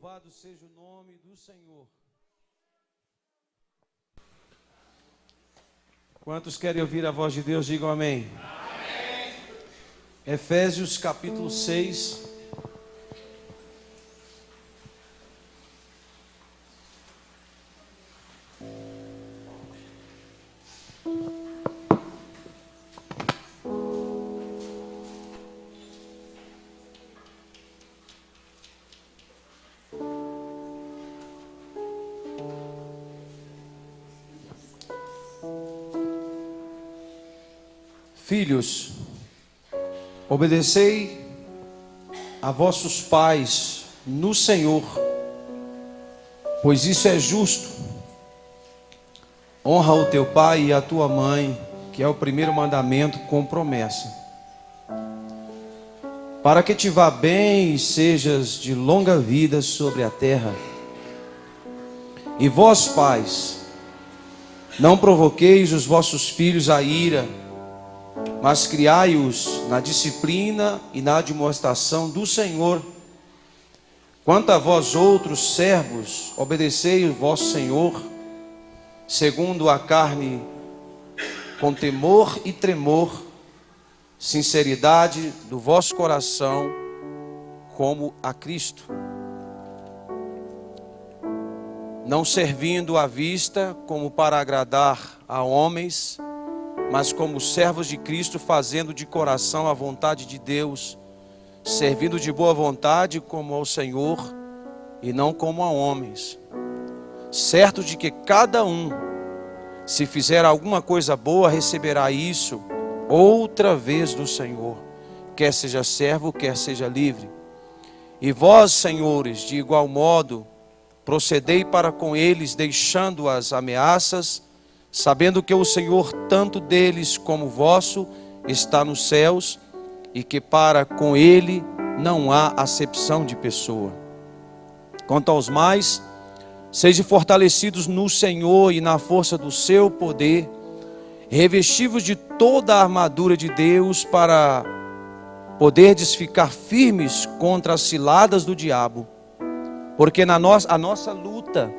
Louvado seja o nome do Senhor. Quantos querem ouvir a voz de Deus, digam amém. Amém. Efésios capítulo 6. Filhos, obedecei a vossos pais no Senhor, pois isso é justo. Honra o teu pai e a tua mãe, que é o primeiro mandamento com promessa, para que te vá bem e sejas de longa vida sobre a terra. E vós, pais, não provoqueis os vossos filhos à ira, mas criai-os na disciplina e na admoestação do Senhor. Quanto a vós outros servos, obedecei o vosso Senhor, segundo a carne, com temor e tremor, sinceridade do vosso coração, como a Cristo, não servindo à vista como para agradar a homens, mas como servos de Cristo, fazendo de coração a vontade de Deus, servindo de boa vontade como ao Senhor e não como a homens, certo de que cada um, se fizer alguma coisa boa, receberá isso outra vez do Senhor, quer seja servo, quer seja livre. E vós, senhores, de igual modo, procedei para com eles, deixando as ameaças, sabendo que o Senhor, tanto deles como vosso, está nos céus, e que para com ele não há acepção de pessoa. Quanto aos mais, sejam fortalecidos no Senhor e na força do seu poder, revestivos de toda a armadura de Deus, para poderdes ficar firmes contra as ciladas do diabo, porque a nossa luta,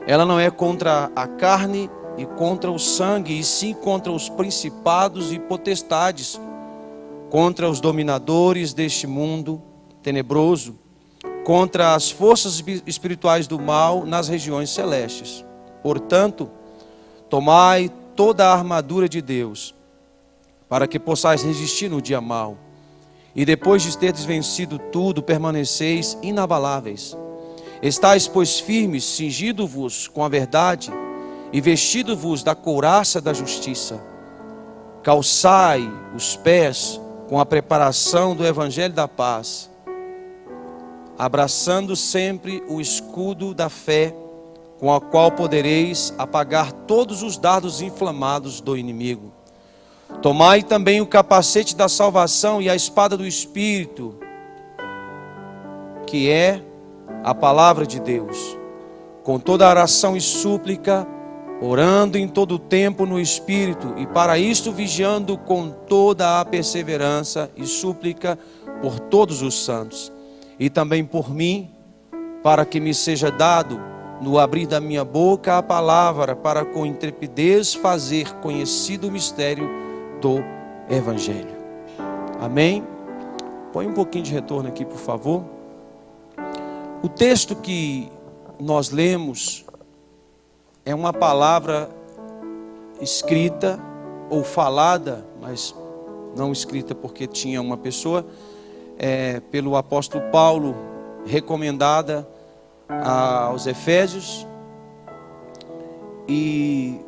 ela não é contra a carne e contra o sangue, e sim contra os principados e potestades, contra os dominadores deste mundo tenebroso, contra as forças espirituais do mal nas regiões celestes. Portanto, tomai toda a armadura de Deus, para que possais resistir no dia mau, e depois de teres vencido tudo, permaneceis inabaláveis. Estais, pois, firmes, cingido-vos com a verdade, e vestido-vos da couraça da justiça. Calçai os pés com a preparação do evangelho da paz, abraçando sempre o escudo da fé, com a qual podereis apagar todos os dardos inflamados do inimigo. Tomai também o capacete da salvação e a espada do Espírito, que é a palavra de Deus, com toda oração e súplica, orando em todo o tempo no Espírito, e para isto vigiando com toda a perseverança e súplica por todos os santos, e também por mim, para que me seja dado, no abrir da minha boca, a palavra, para com intrepidez fazer conhecido o mistério do Evangelho. Amém? Põe um pouquinho de retorno aqui, por favor. O texto que nós lemos é uma palavra escrita ou falada, mas não escrita porque tinha uma pessoa, pelo apóstolo Paulo, recomendada aos Efésios, e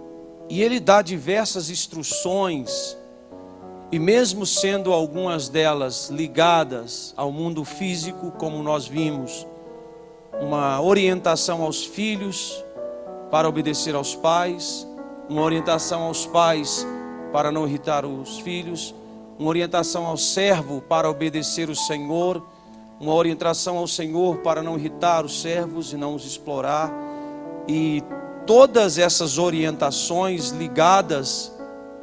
ele dá diversas instruções, e mesmo sendo algumas delas ligadas ao mundo físico, como nós vimos, uma orientação aos filhos para obedecer aos pais, uma orientação aos pais para não irritar os filhos, uma orientação ao servo para obedecer o Senhor, uma orientação ao Senhor para não irritar os servos e não os explorar. E todas essas orientações ligadas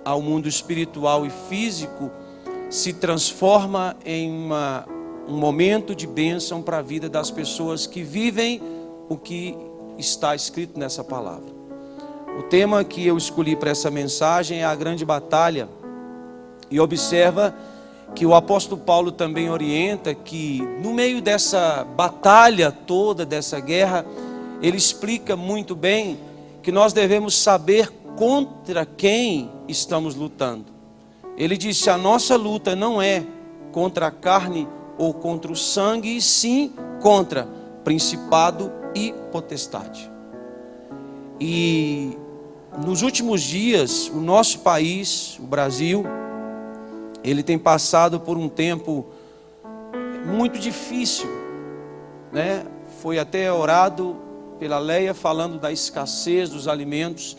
ao mundo espiritual e físico se transforma em uma um momento de bênção para a vida das pessoas que vivem o que está escrito nessa palavra. O tema que eu escolhi para essa mensagem é a grande batalha. E observa que o apóstolo Paulo também orienta que no meio dessa batalha toda, dessa guerra, ele explica muito bem que nós devemos saber contra quem estamos lutando. Ele disse: a nossa luta não é contra a carne ou contra o sangue, e sim contra principado e potestade. E nos últimos dias, o nosso país, o Brasil, ele tem passado por um tempo muito difícil, né? Foi até orado pela Leia falando da escassez dos alimentos,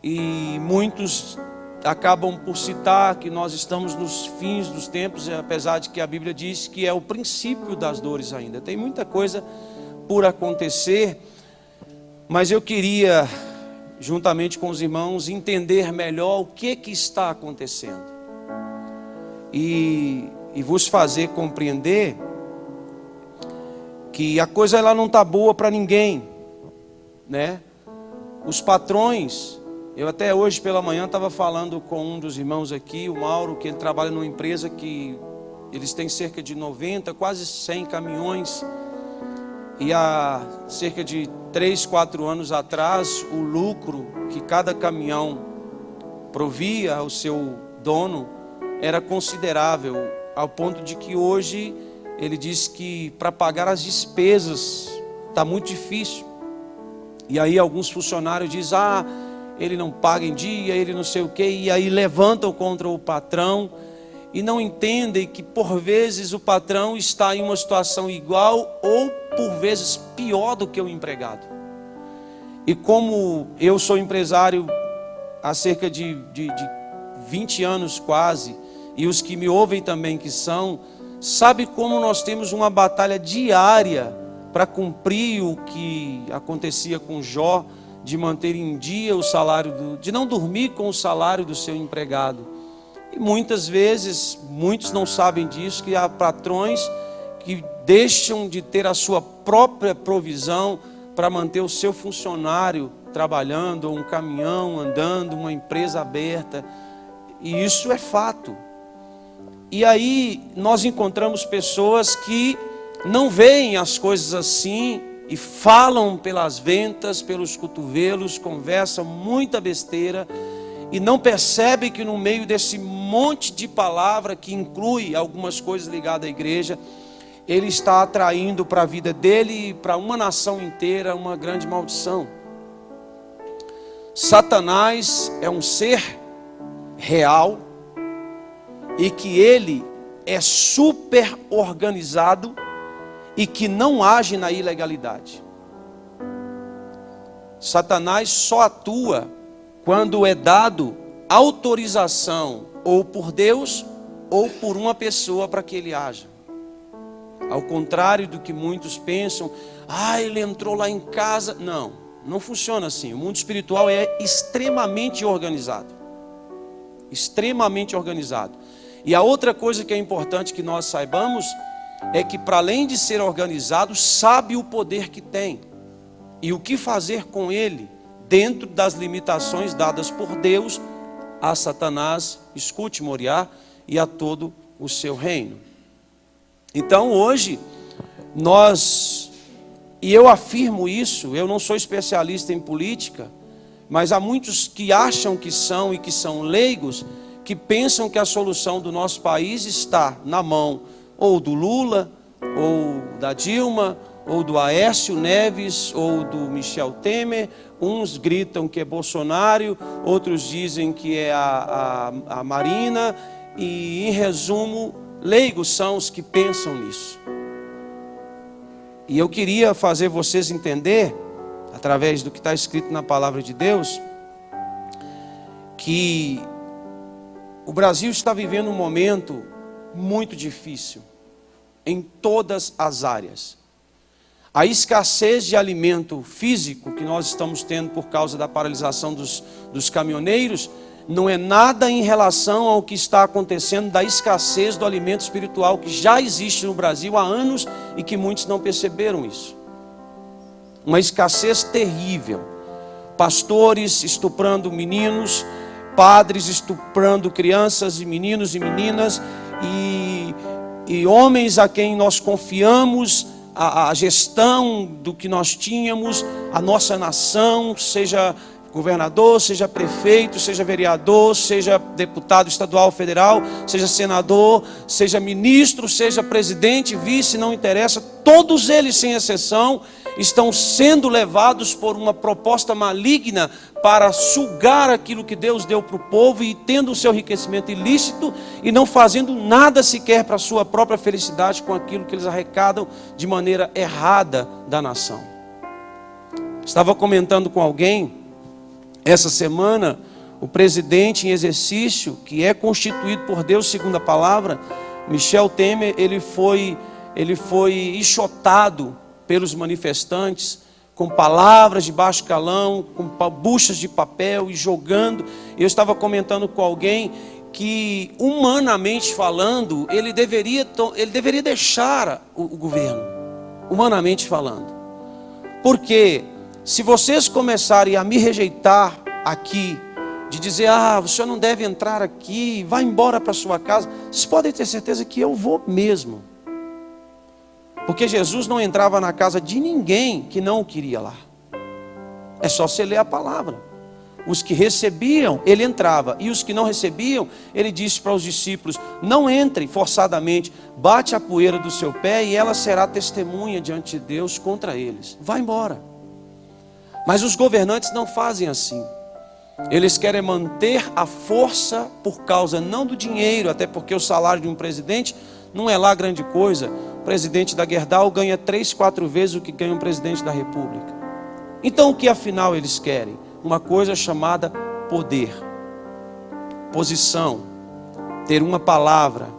e muitos acabam por citar que nós estamos nos fins dos tempos, apesar de que a Bíblia diz que é o princípio das dores ainda. Tem muita coisa por acontecer, mas eu queria, juntamente com os irmãos, entender melhor o que está acontecendo e vos fazer compreender que a coisa ela não está boa para ninguém, né? Os patrões, eu até hoje pela manhã estava falando com um dos irmãos aqui, o Mauro, que ele trabalha numa empresa que eles têm cerca de 90, quase 100 caminhões, e há cerca de 3, 4 anos atrás, o lucro que cada caminhão provia ao seu dono era considerável, ao ponto de que hoje ele diz que para pagar as despesas está muito difícil. E aí alguns funcionários dizem: ele não paga em dia, ele não sei o quê, e aí levantam contra o patrão e não entendem que por vezes o patrão está em uma situação igual ou por vezes pior do que o empregado. E como eu sou empresário há cerca de 20 anos quase, e os que me ouvem também que são, sabe como nós temos uma batalha diária para cumprir o que acontecia com Jó, de manter em dia o salário, de não dormir com o salário do seu empregado. E muitas vezes, muitos não sabem disso, que há patrões que deixam de ter a sua própria provisão para manter o seu funcionário trabalhando, ou um caminhão andando, uma empresa aberta. E isso é fato. E aí nós encontramos pessoas que não veem as coisas assim e falam pelas ventas, pelos cotovelos, conversam muita besteira e não percebem que no meio desse monte de palavra, que inclui algumas coisas ligadas à igreja, ele está atraindo para a vida dele e para uma nação inteira uma grande maldição. Satanás é um ser real e que ele é super organizado e que não age na ilegalidade. Satanás só atua quando é dado autorização ou por Deus ou por uma pessoa para que ele haja. Ao contrário do que muitos pensam, ele entrou lá em casa. Não, não funciona assim. O mundo espiritual é extremamente organizado. Extremamente organizado. E a outra coisa que é importante que nós saibamos é que, para além de ser organizado, sabe o poder que tem e o que fazer com ele dentro das limitações dadas por Deus a Satanás, escute Moriá, e a todo o seu reino. Então hoje e eu afirmo isso, eu não sou especialista em política, mas há muitos que acham que são e que são leigos, que pensam que a solução do nosso país está na mão ou do Lula, ou da Dilma, ou do Aécio Neves, ou do Michel Temer. Uns gritam que é Bolsonaro, outros dizem que é a Marina, e em resumo, leigos são os que pensam nisso. E eu queria fazer vocês entender, através do que está escrito na palavra de Deus, que o Brasil está vivendo um momento muito difícil, em todas as áreas. A escassez de alimento físico que nós estamos tendo por causa da paralisação dos caminhoneiros não é nada em relação ao que está acontecendo da escassez do alimento espiritual que já existe no Brasil há anos e que muitos não perceberam isso. Uma escassez terrível. Pastores estuprando meninos, padres estuprando crianças e meninos e meninas, e homens a quem nós confiamos a gestão do que nós tínhamos, a nossa nação, seja governador, seja prefeito, seja vereador, seja deputado estadual, federal, seja senador, seja ministro, seja presidente, vice, não interessa, todos eles sem exceção estão sendo levados por uma proposta maligna para sugar aquilo que Deus deu para o povo e tendo o seu enriquecimento ilícito e não fazendo nada sequer para a sua própria felicidade com aquilo que eles arrecadam de maneira errada da nação. Estava comentando com alguém essa semana, o presidente em exercício, que é constituído por Deus segundo a palavra, Michel Temer, ele foi enxotado pelos manifestantes, com palavras de baixo calão, com buchas de papel e jogando. Eu estava comentando com alguém que, humanamente falando, ele deveria deixar o governo, humanamente falando. Porque se vocês começarem a me rejeitar aqui, de dizer, o senhor não deve entrar aqui, vá embora para sua casa, vocês podem ter certeza que eu vou mesmo. Porque Jesus não entrava na casa de ninguém que não o queria lá. É só você ler a palavra. Os que recebiam, ele entrava. E os que não recebiam, ele disse para os discípulos, não entrem forçadamente, bate a poeira do seu pé e ela será testemunha diante de Deus contra eles. Vá embora. Mas os governantes não fazem assim. Eles querem manter a força por causa não do dinheiro, até porque o salário de um presidente não é lá grande coisa. O presidente da Gerdau ganha 3, 4 vezes o que ganha um presidente da República. Então o que afinal eles querem? Uma coisa chamada poder, posição, ter uma palavra,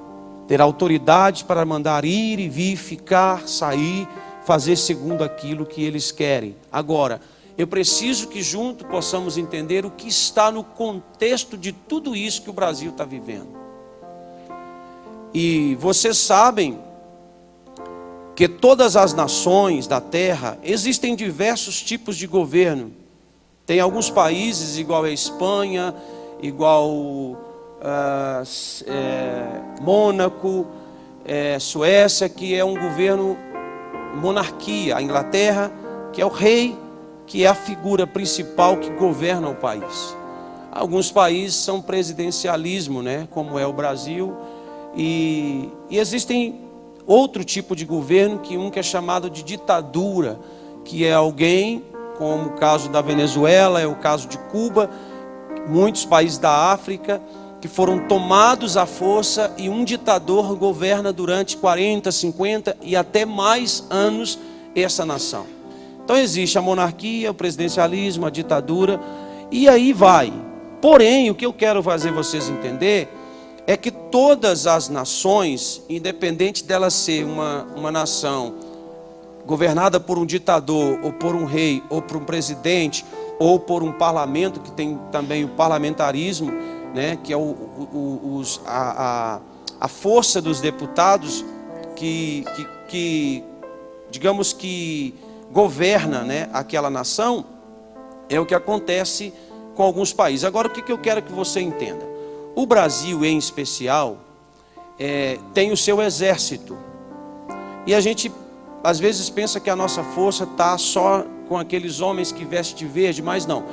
ter autoridade para mandar ir e vir, ficar, sair, fazer segundo aquilo que eles querem. Agora, eu preciso que junto possamos entender o que está no contexto de tudo isso que o Brasil está vivendo. E vocês sabem que todas as nações da terra existem diversos tipos de governo. Tem alguns países igual a Espanha, igual Mônaco, Suécia, que é um governo monarquia. A Inglaterra, que é o rei, que é a figura principal que governa o país. Alguns países são presidencialismo, né, como é o Brasil, e existem outro tipo de governo, que é chamado de ditadura, que é alguém, como o caso da Venezuela, é o caso de Cuba, muitos países da África, que foram tomados à força e um ditador governa durante 40, 50 e até mais anos essa nação. Então existe a monarquia, o presidencialismo, a ditadura, e aí vai. Porém, o que eu quero fazer vocês entender é que todas as nações, independente dela ser uma nação governada por um ditador, ou por um rei, ou por um presidente, ou por um parlamento, que tem também o parlamentarismo, né, que é a força dos deputados que digamos que governa, né, aquela nação, é o que acontece com alguns países. Agora, o que eu quero que você entenda? O Brasil, em especial, tem o seu exército. E a gente, às vezes, pensa que a nossa força está só com aqueles homens que vestem de verde, mas não.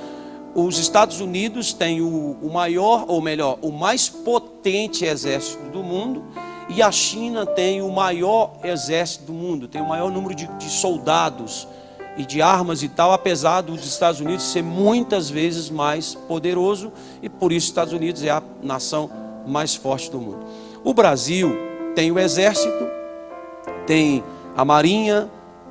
Os Estados Unidos têm o maior, ou melhor, o mais potente exército do mundo, e a China tem o maior exército do mundo, tem o maior número de soldados e de armas e tal, apesar dos Estados Unidos ser muitas vezes mais poderoso, e por isso os Estados Unidos é a nação mais forte do mundo. O Brasil tem o exército, tem a marinha,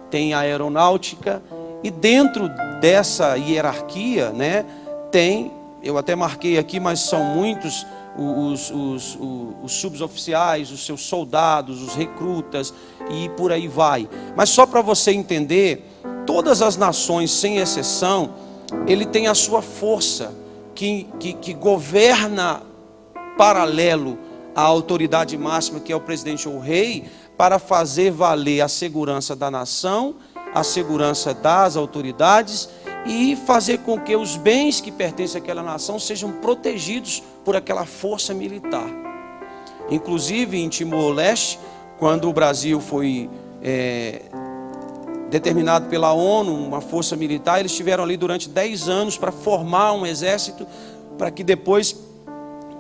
tem a aeronáutica, e dentro dessa hierarquia, né, tem, eu até marquei aqui, mas são muitos os suboficiais, os seus soldados, os recrutas, e por aí vai. Mas só para você entender, todas as nações, sem exceção, ele tem a sua força, que governa paralelo à autoridade máxima, que é o presidente ou o rei, para fazer valer a segurança da nação, a segurança das autoridades e fazer com que os bens que pertencem àquela nação sejam protegidos por aquela força militar. Inclusive em Timor-Leste, quando o Brasil foi determinado pela ONU, uma força militar, eles estiveram ali durante 10 anos para formar um exército, para que depois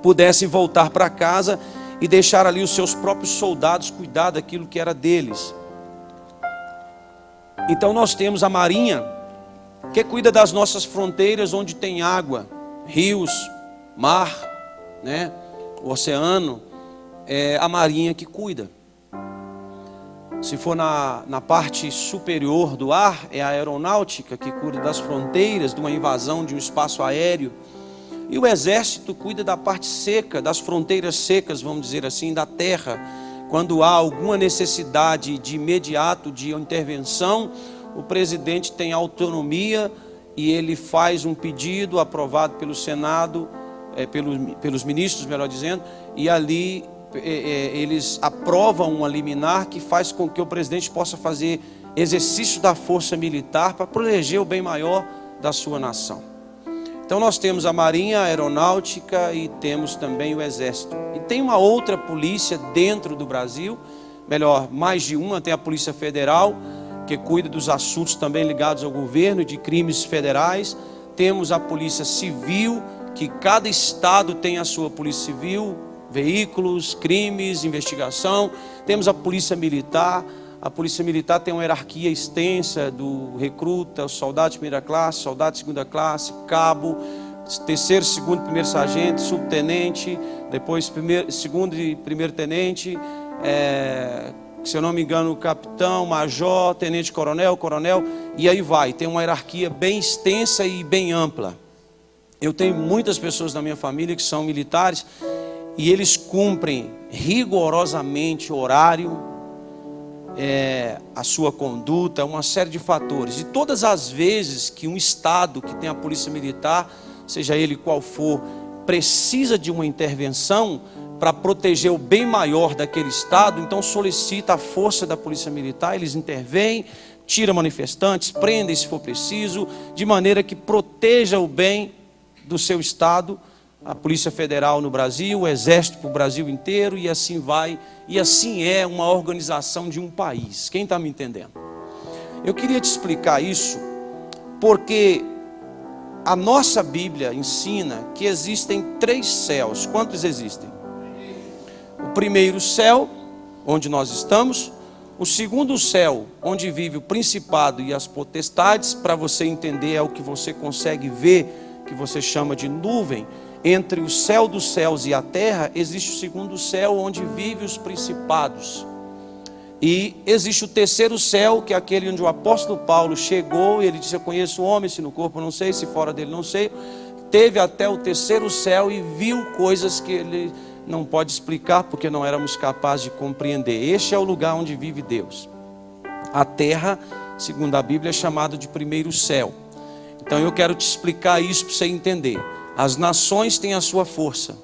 pudessem voltar para casa e deixar ali os seus próprios soldados cuidar daquilo que era deles. Então nós temos a Marinha, que cuida das nossas fronteiras onde tem água, rios, mar, né, o oceano, é a Marinha que cuida. Se for na parte superior do ar, é a aeronáutica que cuida das fronteiras, de uma invasão de um espaço aéreo. E o exército cuida da parte seca, das fronteiras secas, vamos dizer assim, da terra. Quando há alguma necessidade de imediato de intervenção, o presidente tem autonomia e ele faz um pedido aprovado pelo Senado, pelos ministros, melhor dizendo, e ali eles aprovam uma liminar que faz com que o presidente possa fazer exercício da força militar para proteger o bem maior da sua nação. Então nós temos a Marinha, a Aeronáutica e temos também o Exército. E tem uma outra polícia dentro do Brasil, melhor, mais de uma, tem a Polícia Federal, que cuida dos assuntos também ligados ao governo, de crimes federais. Temos a Polícia Civil, que cada estado tem a sua Polícia Civil, veículos, crimes, investigação. Temos a Polícia Militar. A Polícia Militar tem uma hierarquia extensa do recruta, o soldado de primeira classe, soldado de segunda classe, cabo, terceiro, segundo, primeiro sargento, subtenente, depois segundo e primeiro tenente, se eu não me engano, capitão, major, tenente coronel, coronel, e aí vai. Tem uma hierarquia bem extensa e bem ampla. Eu tenho muitas pessoas na minha família que são militares e eles cumprem rigorosamente o horário, a sua conduta, uma série de fatores. E todas as vezes que um estado que tem a polícia militar, seja ele qual for, precisa de uma intervenção para proteger o bem maior daquele estado, então solicita a força da polícia militar, eles intervêm, tiram manifestantes, prendem se for preciso, de maneira que proteja o bem do seu estado. A Polícia Federal no Brasil, o Exército para o Brasil inteiro, e assim vai, e assim é uma organização de um país. Quem está me entendendo? Eu queria te explicar isso, porque a nossa Bíblia ensina que existem 3 céus. Quantos existem? O primeiro céu, onde nós estamos. O segundo céu, onde vive o principado e as potestades. Para você entender, é o que você consegue ver, que você chama de nuvem. Entre o céu dos céus e a terra, existe o segundo céu, onde vivem os principados. E existe o terceiro céu, que é aquele onde o apóstolo Paulo chegou, e ele disse: eu conheço o homem, se no corpo não sei, se fora dele não sei. Teve até o terceiro céu e viu coisas que ele não pode explicar, porque não éramos capazes de compreender. Este é o lugar onde vive Deus. A terra, segundo a Bíblia, é chamada de primeiro céu. Então eu quero te explicar isso para você entender. As nações têm a sua força.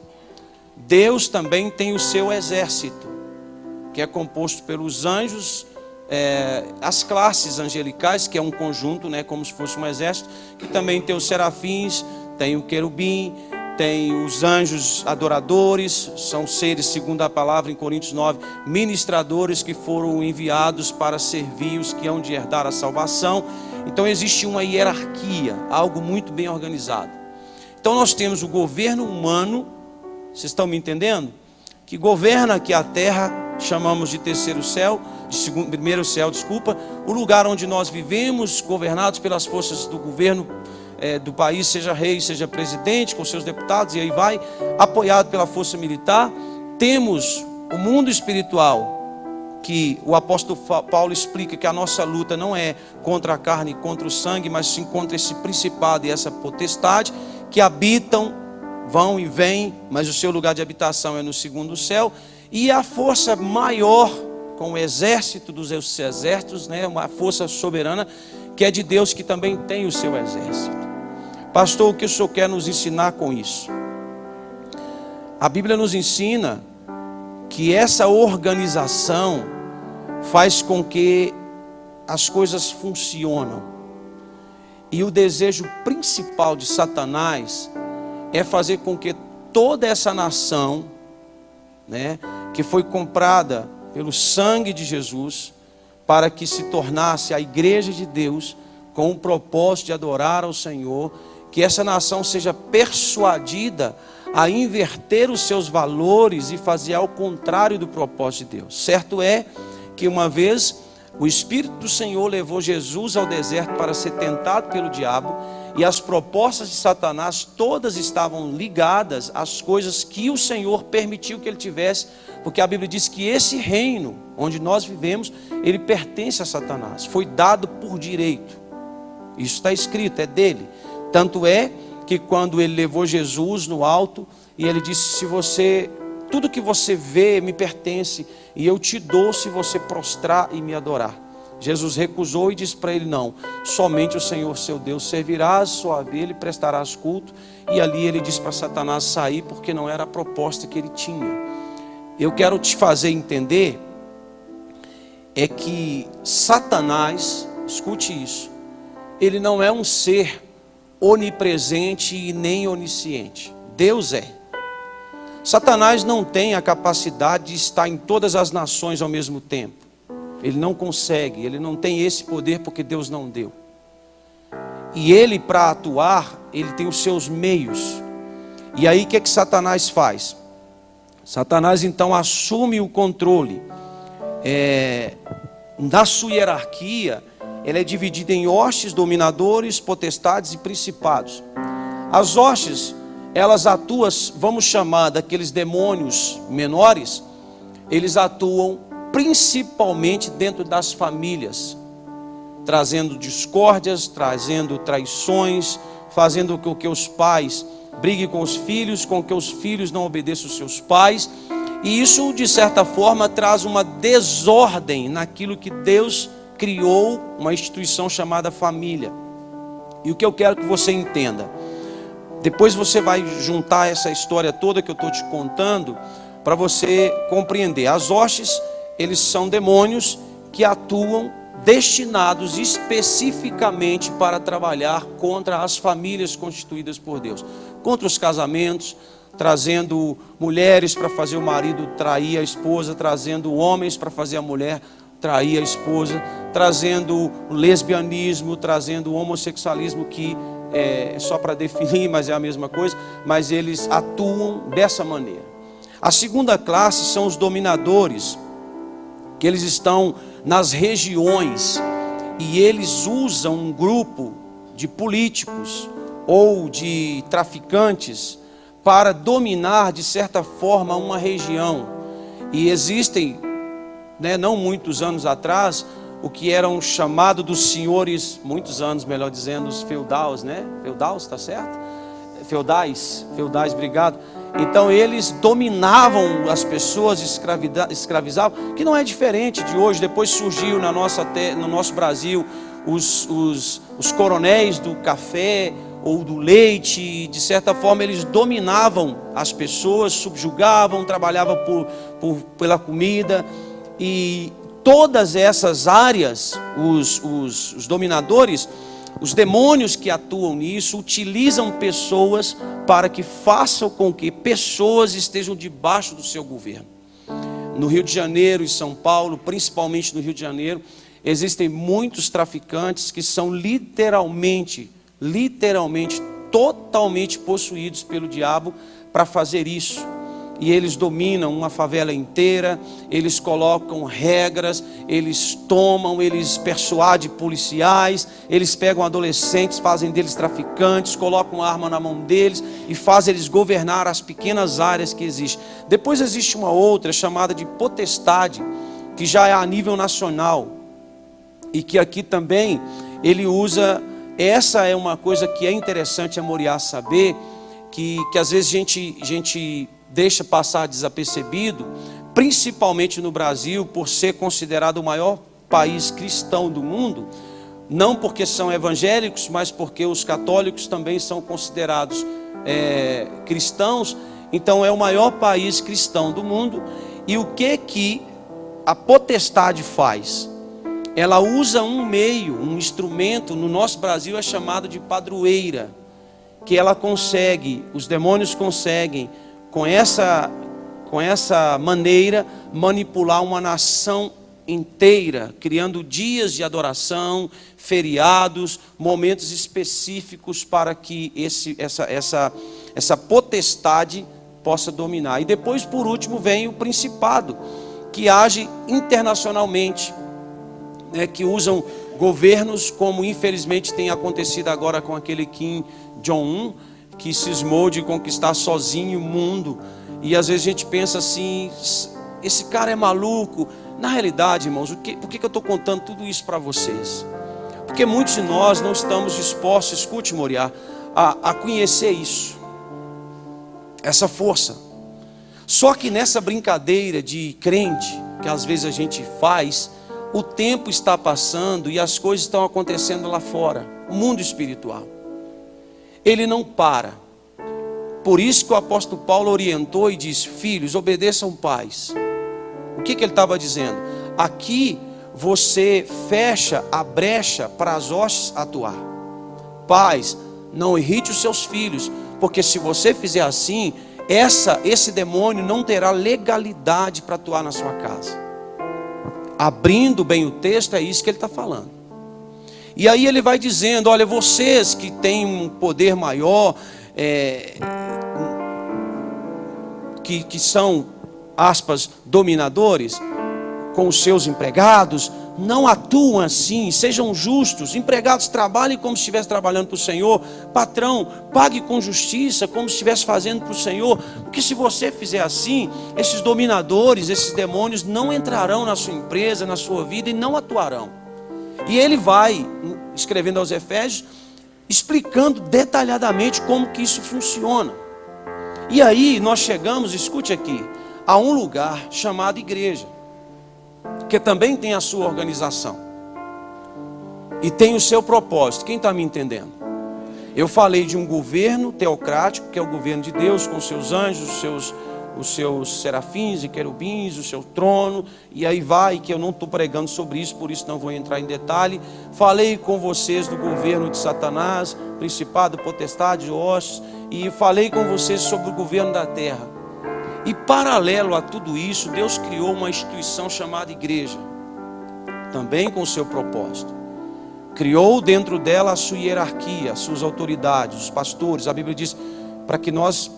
Deus também tem o seu exército, que é composto pelos anjos, as classes angelicais, que é um conjunto, né, como se fosse um exército, que também tem os serafins, tem o querubim, tem os anjos adoradores, são seres, segundo a palavra em Coríntios 9, ministradores que foram enviados para servir os que hão de herdar a salvação. Então existe uma hierarquia, algo muito bem organizado. Então nós temos o governo humano, vocês estão me entendendo? Que governa aqui a terra, chamamos de terceiro céu, primeiro céu, o lugar onde nós vivemos, governados pelas forças do governo do país, seja rei, seja presidente, com seus deputados, e aí vai, apoiado pela força militar. Temos o mundo espiritual, que o apóstolo Paulo explica que a nossa luta não é contra a carne e contra o sangue, mas sim contra esse principado e essa potestade, que habitam, vão e vêm, mas o seu lugar de habitação é no segundo céu. E a força maior, com o exército dos exércitos, né, uma força soberana, que é de Deus, que também tem o seu exército. Pastor, o que o senhor quer nos ensinar com isso? A Bíblia nos ensina que essa organização faz com que as coisas funcionem. E o desejo principal de Satanás é fazer com que toda essa nação, né, que foi comprada pelo sangue de Jesus, para que se tornasse a igreja de Deus, com o propósito de adorar ao Senhor, que essa nação seja persuadida a inverter os seus valores e fazer ao contrário do propósito de Deus. Certo é que uma vez o Espírito do Senhor levou Jesus ao deserto para ser tentado pelo diabo, e as propostas de Satanás todas estavam ligadas às coisas que o Senhor permitiu que ele tivesse, porque a Bíblia diz que esse reino onde nós vivemos, ele pertence a Satanás, foi dado por direito. Isso está escrito, é dele. Tanto é que quando ele levou Jesus no alto, e ele disse: se você, tudo que você vê me pertence, e eu te dou se você prostrar e me adorar. Jesus recusou e disse para ele: não, somente o Senhor seu Deus servirás, só a ele prestarás culto. E ali ele disse para Satanás sair, porque não era a proposta que ele tinha. Eu quero te fazer entender é que Satanás, escute isso, ele não é um ser onipresente e nem onisciente. Deus é. Satanás não tem a capacidade de estar em todas as nações ao mesmo tempo. Ele não consegue, ele não tem esse poder porque Deus não deu. E ele, para atuar, ele tem os seus meios. E aí o que Satanás faz? Satanás então assume o controle. Na sua hierarquia, ela é dividida em hostes, dominadores, potestades e principados. As hostes, elas atuam, vamos chamar daqueles demônios menores, eles atuam principalmente dentro das famílias, trazendo discórdias, trazendo traições, fazendo com que os pais briguem com os filhos, com que os filhos não obedeçam os seus pais. E isso, de certa forma, traz uma desordem naquilo que Deus criou, uma instituição chamada família. E o que eu quero que você entenda, depois você vai juntar essa história toda que eu estou te contando, para você compreender. As hostes, eles são demônios que atuam destinados especificamente para trabalhar contra as famílias constituídas por Deus, contra os casamentos, trazendo mulheres para fazer o marido trair a esposa, trazendo homens para fazer a mulher trair a esposa, trazendo o lesbianismo, trazendo o homossexualismo, que é só para definir, mas é a mesma coisa, mas eles atuam dessa maneira. A segunda classe são os dominadores, que eles estão nas regiões, e eles usam um grupo de políticos ou de traficantes para dominar de certa forma uma região. E existem, não muitos anos atrás, o que eram chamados dos senhores, muitos anos melhor dizendo, os feudais, feudais, está certo? Feudais, obrigado. Então eles dominavam as pessoas, escravizavam, que não é diferente de hoje. Depois surgiu no nosso Brasil os coronéis do café ou do leite. De certa forma eles dominavam as pessoas, subjugavam, trabalhavam pela comida. E todas essas áreas, os dominadores, os demônios que atuam nisso, utilizam pessoas para que façam com que pessoas estejam debaixo do seu governo. No Rio de Janeiro e São Paulo, principalmente no Rio de Janeiro, existem muitos traficantes que são literalmente, totalmente possuídos pelo diabo para fazer isso. E eles dominam uma favela inteira, eles colocam regras, eles tomam, eles persuadem policiais, eles pegam adolescentes, fazem deles traficantes, colocam arma na mão deles e fazem eles governar as pequenas áreas que existem. Depois existe uma outra chamada de potestade, que já é a nível nacional, e que aqui também ele usa. Essa é uma coisa que é interessante a Moriá saber, que às vezes a gente deixa passar desapercebido, principalmente no Brasil, por ser considerado o maior país cristão do mundo. não porque são evangélicos, mas porque os católicos também são considerados cristãos. Então é o maior país cristão do mundo. E o que a potestade faz? Ela usa um meio, um instrumento, no nosso Brasil é chamado de padroeira, que ela consegue, os demônios conseguem, com essa maneira, manipular uma nação inteira, criando dias de adoração, feriados, momentos específicos para que essa potestade possa dominar. E depois, por último, vem o principado, que age internacionalmente, que usam governos, como infelizmente tem acontecido agora com aquele Kim Jong-un, que cismou de conquistar sozinho o mundo. E às vezes a gente pensa assim, esse cara é maluco. Na realidade, irmãos, por que eu estou contando tudo isso para vocês? Porque muitos de nós não estamos dispostos, escute, Moriá, a conhecer isso, essa força. Só que nessa brincadeira de crente, que às vezes a gente faz, o tempo está passando e as coisas estão acontecendo lá fora, o mundo espiritual. Ele não para. Por isso que o apóstolo Paulo orientou e disse: filhos, obedeçam pais. O que ele estava dizendo? Aqui você fecha a brecha para as hostes atuar. Pais, não irrite os seus filhos, porque se você fizer assim, esse demônio não terá legalidade para atuar na sua casa. Abrindo bem o texto, é isso que ele está falando. E aí ele vai dizendo: olha, vocês que têm um poder maior, que são, aspas, dominadores, com os seus empregados, não atuam assim, sejam justos. Empregados, trabalhem como se estivesse trabalhando para o Senhor. Patrão, pague com justiça, como se estivesse fazendo para o Senhor. Porque se você fizer assim, esses dominadores, esses demônios não entrarão na sua empresa, na sua vida, e não atuarão. E ele vai, escrevendo aos Efésios, explicando detalhadamente como que isso funciona. E aí nós chegamos, escute aqui, a um lugar chamado igreja, que também tem a sua organização e tem o seu propósito. Quem está me entendendo? Eu falei de um governo teocrático, que é o governo de Deus, com seus anjos, os seus serafins e querubins, o seu trono, e aí vai, que eu não estou pregando sobre isso, por isso não vou entrar em detalhe. Falei com vocês do governo de Satanás, principado, potestade, hostes, e falei com vocês sobre o governo da terra. E paralelo a tudo isso, Deus criou uma instituição chamada igreja, também com o seu propósito. Criou dentro dela a sua hierarquia, as suas autoridades, os pastores. A Bíblia diz para que nós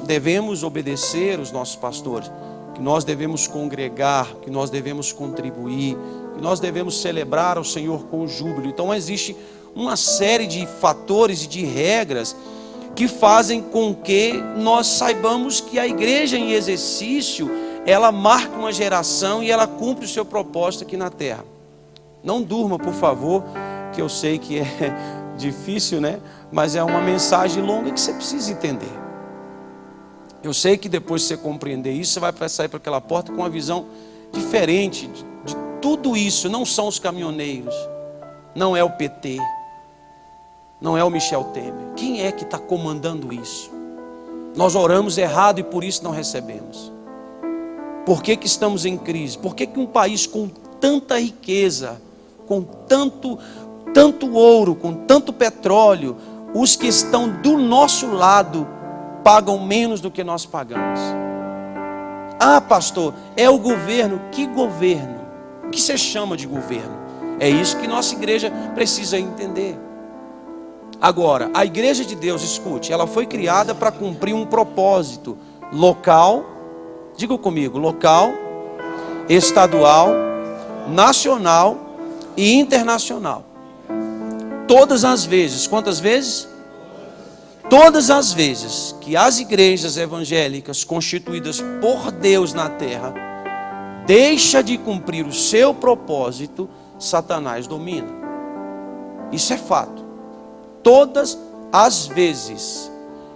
devemos obedecer os nossos pastores, que nós devemos congregar, que nós devemos contribuir, que nós devemos celebrar ao Senhor com júbilo. Então existe uma série de fatores e de regras que fazem com que nós saibamos que a igreja em exercício, ela marca uma geração e ela cumpre o seu propósito aqui na terra. Não durma, por favor, que eu sei que é difícil, né? Mas é uma mensagem longa que você precisa entender. Eu sei que depois de você compreender isso, você vai sair para aquela porta com uma visão diferente de tudo isso. Não são os caminhoneiros, não é o PT, não é o Michel Temer. Quem é que está comandando isso? Nós oramos errado e por isso não recebemos. Por que estamos em crise? Por que um país com tanta riqueza, com tanto ouro, com tanto petróleo, os que estão do nosso lado pagam menos do que nós pagamos? Ah, pastor, é o governo. Que governo? O que você chama de governo? É isso que nossa igreja precisa entender. Agora, a igreja de Deus, escute, ela foi criada para cumprir um propósito local, diga comigo, local, estadual, nacional e internacional. Todas as vezes, quantas vezes? Todas as vezes que as igrejas evangélicas constituídas por Deus na terra deixa de cumprir o seu propósito, Satanás domina. Isso é fato. Todas as vezes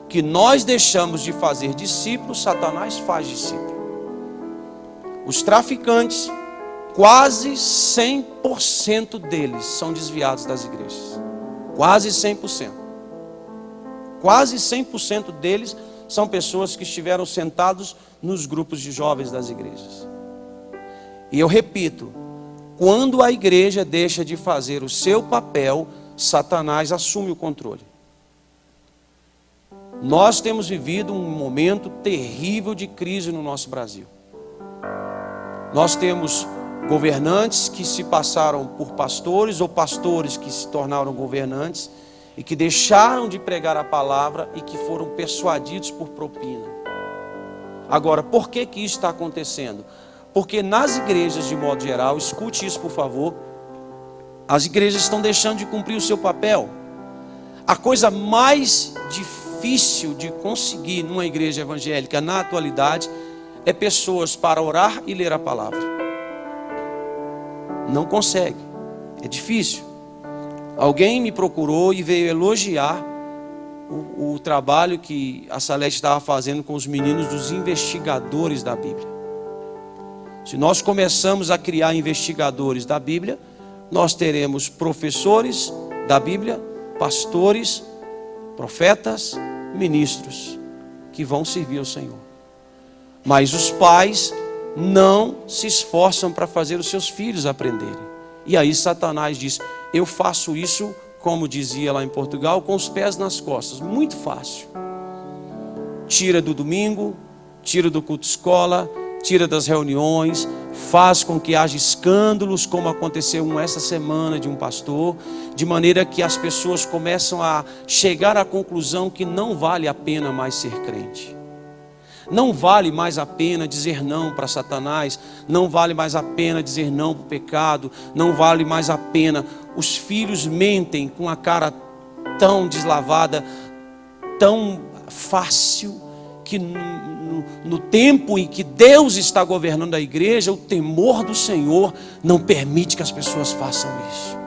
que nós deixamos de fazer discípulos, Satanás faz discípulo. Os traficantes, quase 100% deles são desviados das igrejas. Quase 100%. Quase 100% deles são pessoas que estiveram sentados nos grupos de jovens das igrejas. E eu repito, quando a igreja deixa de fazer o seu papel, Satanás assume o controle. Nós temos vivido um momento terrível de crise no nosso Brasil. Nós temos governantes que se passaram por pastores ou pastores que se tornaram governantes e que deixaram de pregar a palavra e que foram persuadidos por propina. Agora, por que isso está acontecendo? Porque nas igrejas, de modo geral, escute isso por favor, as igrejas estão deixando de cumprir o seu papel. A coisa mais difícil de conseguir numa igreja evangélica na atualidade é pessoas para orar e ler a palavra. Não consegue, é difícil. Alguém me procurou e veio elogiar o trabalho que a Salete estava fazendo com os meninos dos investigadores da Bíblia. Se nós começamos a criar investigadores da Bíblia, nós teremos professores da Bíblia, pastores, profetas, ministros, que vão servir ao Senhor. Mas os pais não se esforçam para fazer os seus filhos aprenderem. E aí Satanás diz, eu faço isso, como dizia lá em Portugal, com os pés nas costas. Muito fácil. Tira do domingo, tira do culto escola, tira das reuniões, faz com que haja escândalos, como aconteceu essa semana de um pastor, de maneira que as pessoas começam a chegar à conclusão que não vale a pena mais ser crente. Não vale mais a pena dizer não para Satanás, não vale mais a pena dizer não para o pecado, não vale mais a pena. Os filhos mentem com a cara tão deslavada, tão fácil, que no tempo em que Deus está governando a igreja, o temor do Senhor não permite que as pessoas façam isso.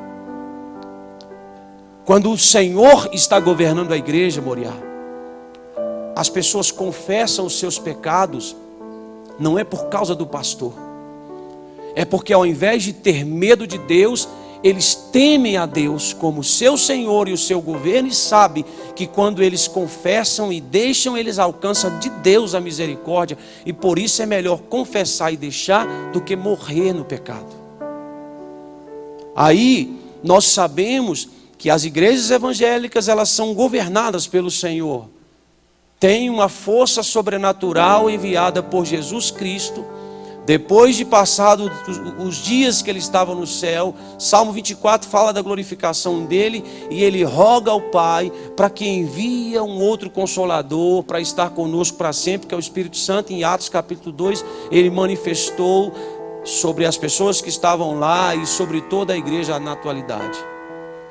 Quando o Senhor está governando a igreja, Moriá, as pessoas confessam os seus pecados, não é por causa do pastor, é porque ao invés de ter medo de Deus, eles temem a Deus como seu Senhor e o seu governo, e sabem que quando eles confessam e deixam, eles alcançam de Deus a misericórdia, e por isso é melhor confessar e deixar do que morrer no pecado. Aí nós sabemos que as igrejas evangélicas, elas são governadas pelo Senhor, tem uma força sobrenatural enviada por Jesus Cristo. Depois de passado os dias que ele estava no céu, Salmo 24 fala da glorificação dele, e ele roga ao Pai para que envie um outro Consolador para estar conosco para sempre, que é o Espírito Santo. Em Atos capítulo 2, ele manifestou sobre as pessoas que estavam lá e sobre toda a igreja na atualidade.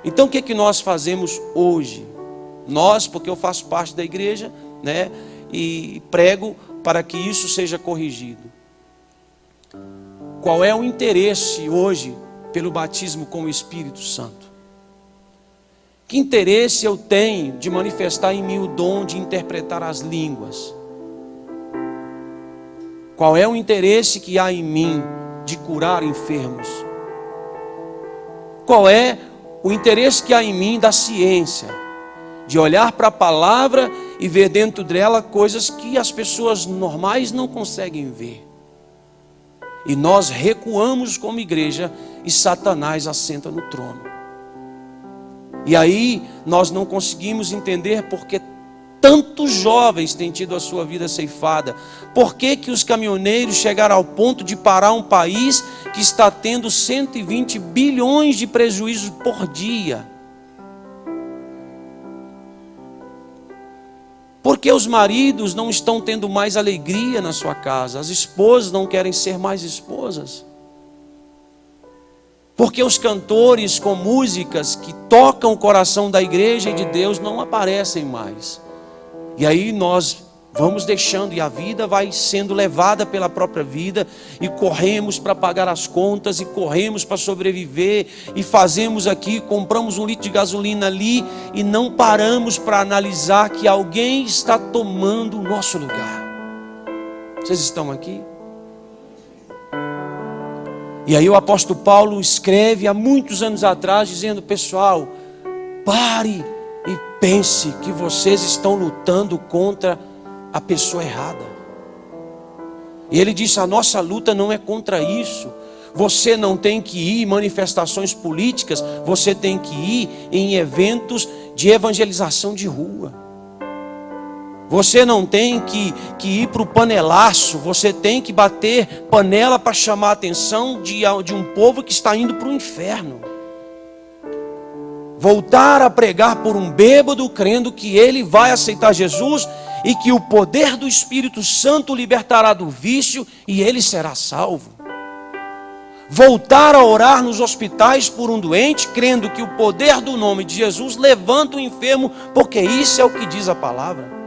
Então o que é que nós fazemos hoje? Nós, porque eu faço parte da igreja, né, e prego para que isso seja corrigido. Qual é o interesse hoje pelo batismo com o Espírito Santo? Que interesse eu tenho de manifestar em mim o dom de interpretar as línguas? Qual é o interesse que há em mim de curar enfermos? Qual é o interesse que há em mim da ciência? De olhar para a palavra e ver dentro dela coisas que as pessoas normais não conseguem ver. E nós recuamos como igreja e Satanás assenta no trono. E aí nós não conseguimos entender porque tantos jovens têm tido a sua vida ceifada. Por que que os caminhoneiros chegaram ao ponto de parar um país que está tendo 120 bilhões de prejuízos por dia? Porque os maridos não estão tendo mais alegria na sua casa, as esposas não querem ser mais esposas. Porque os cantores com músicas que tocam o coração da igreja e de Deus não aparecem mais. E aí nós vamos deixando, e a vida vai sendo levada pela própria vida, e corremos para pagar as contas, e corremos para sobreviver, e fazemos aqui, compramos um litro de gasolina ali, e não paramos para analisar que alguém está tomando o nosso lugar. Vocês estão aqui? E aí o apóstolo Paulo escreve há muitos anos atrás, dizendo: pessoal, pare e pense que vocês estão lutando contra a pessoa errada. E ele disse: a nossa luta não é contra isso. Você não tem que ir em manifestações políticas, você tem que ir em eventos de evangelização de rua. Você não tem que ir para o panelaço, você tem que bater panela para chamar a atenção de um povo que está indo para o inferno. Voltar a pregar por um bêbado, crendo que ele vai aceitar Jesus e que o poder do Espírito Santo o libertará do vício e ele será salvo. Voltar a orar nos hospitais por um doente, crendo que o poder do nome de Jesus levanta o enfermo, porque isso é o que diz a palavra.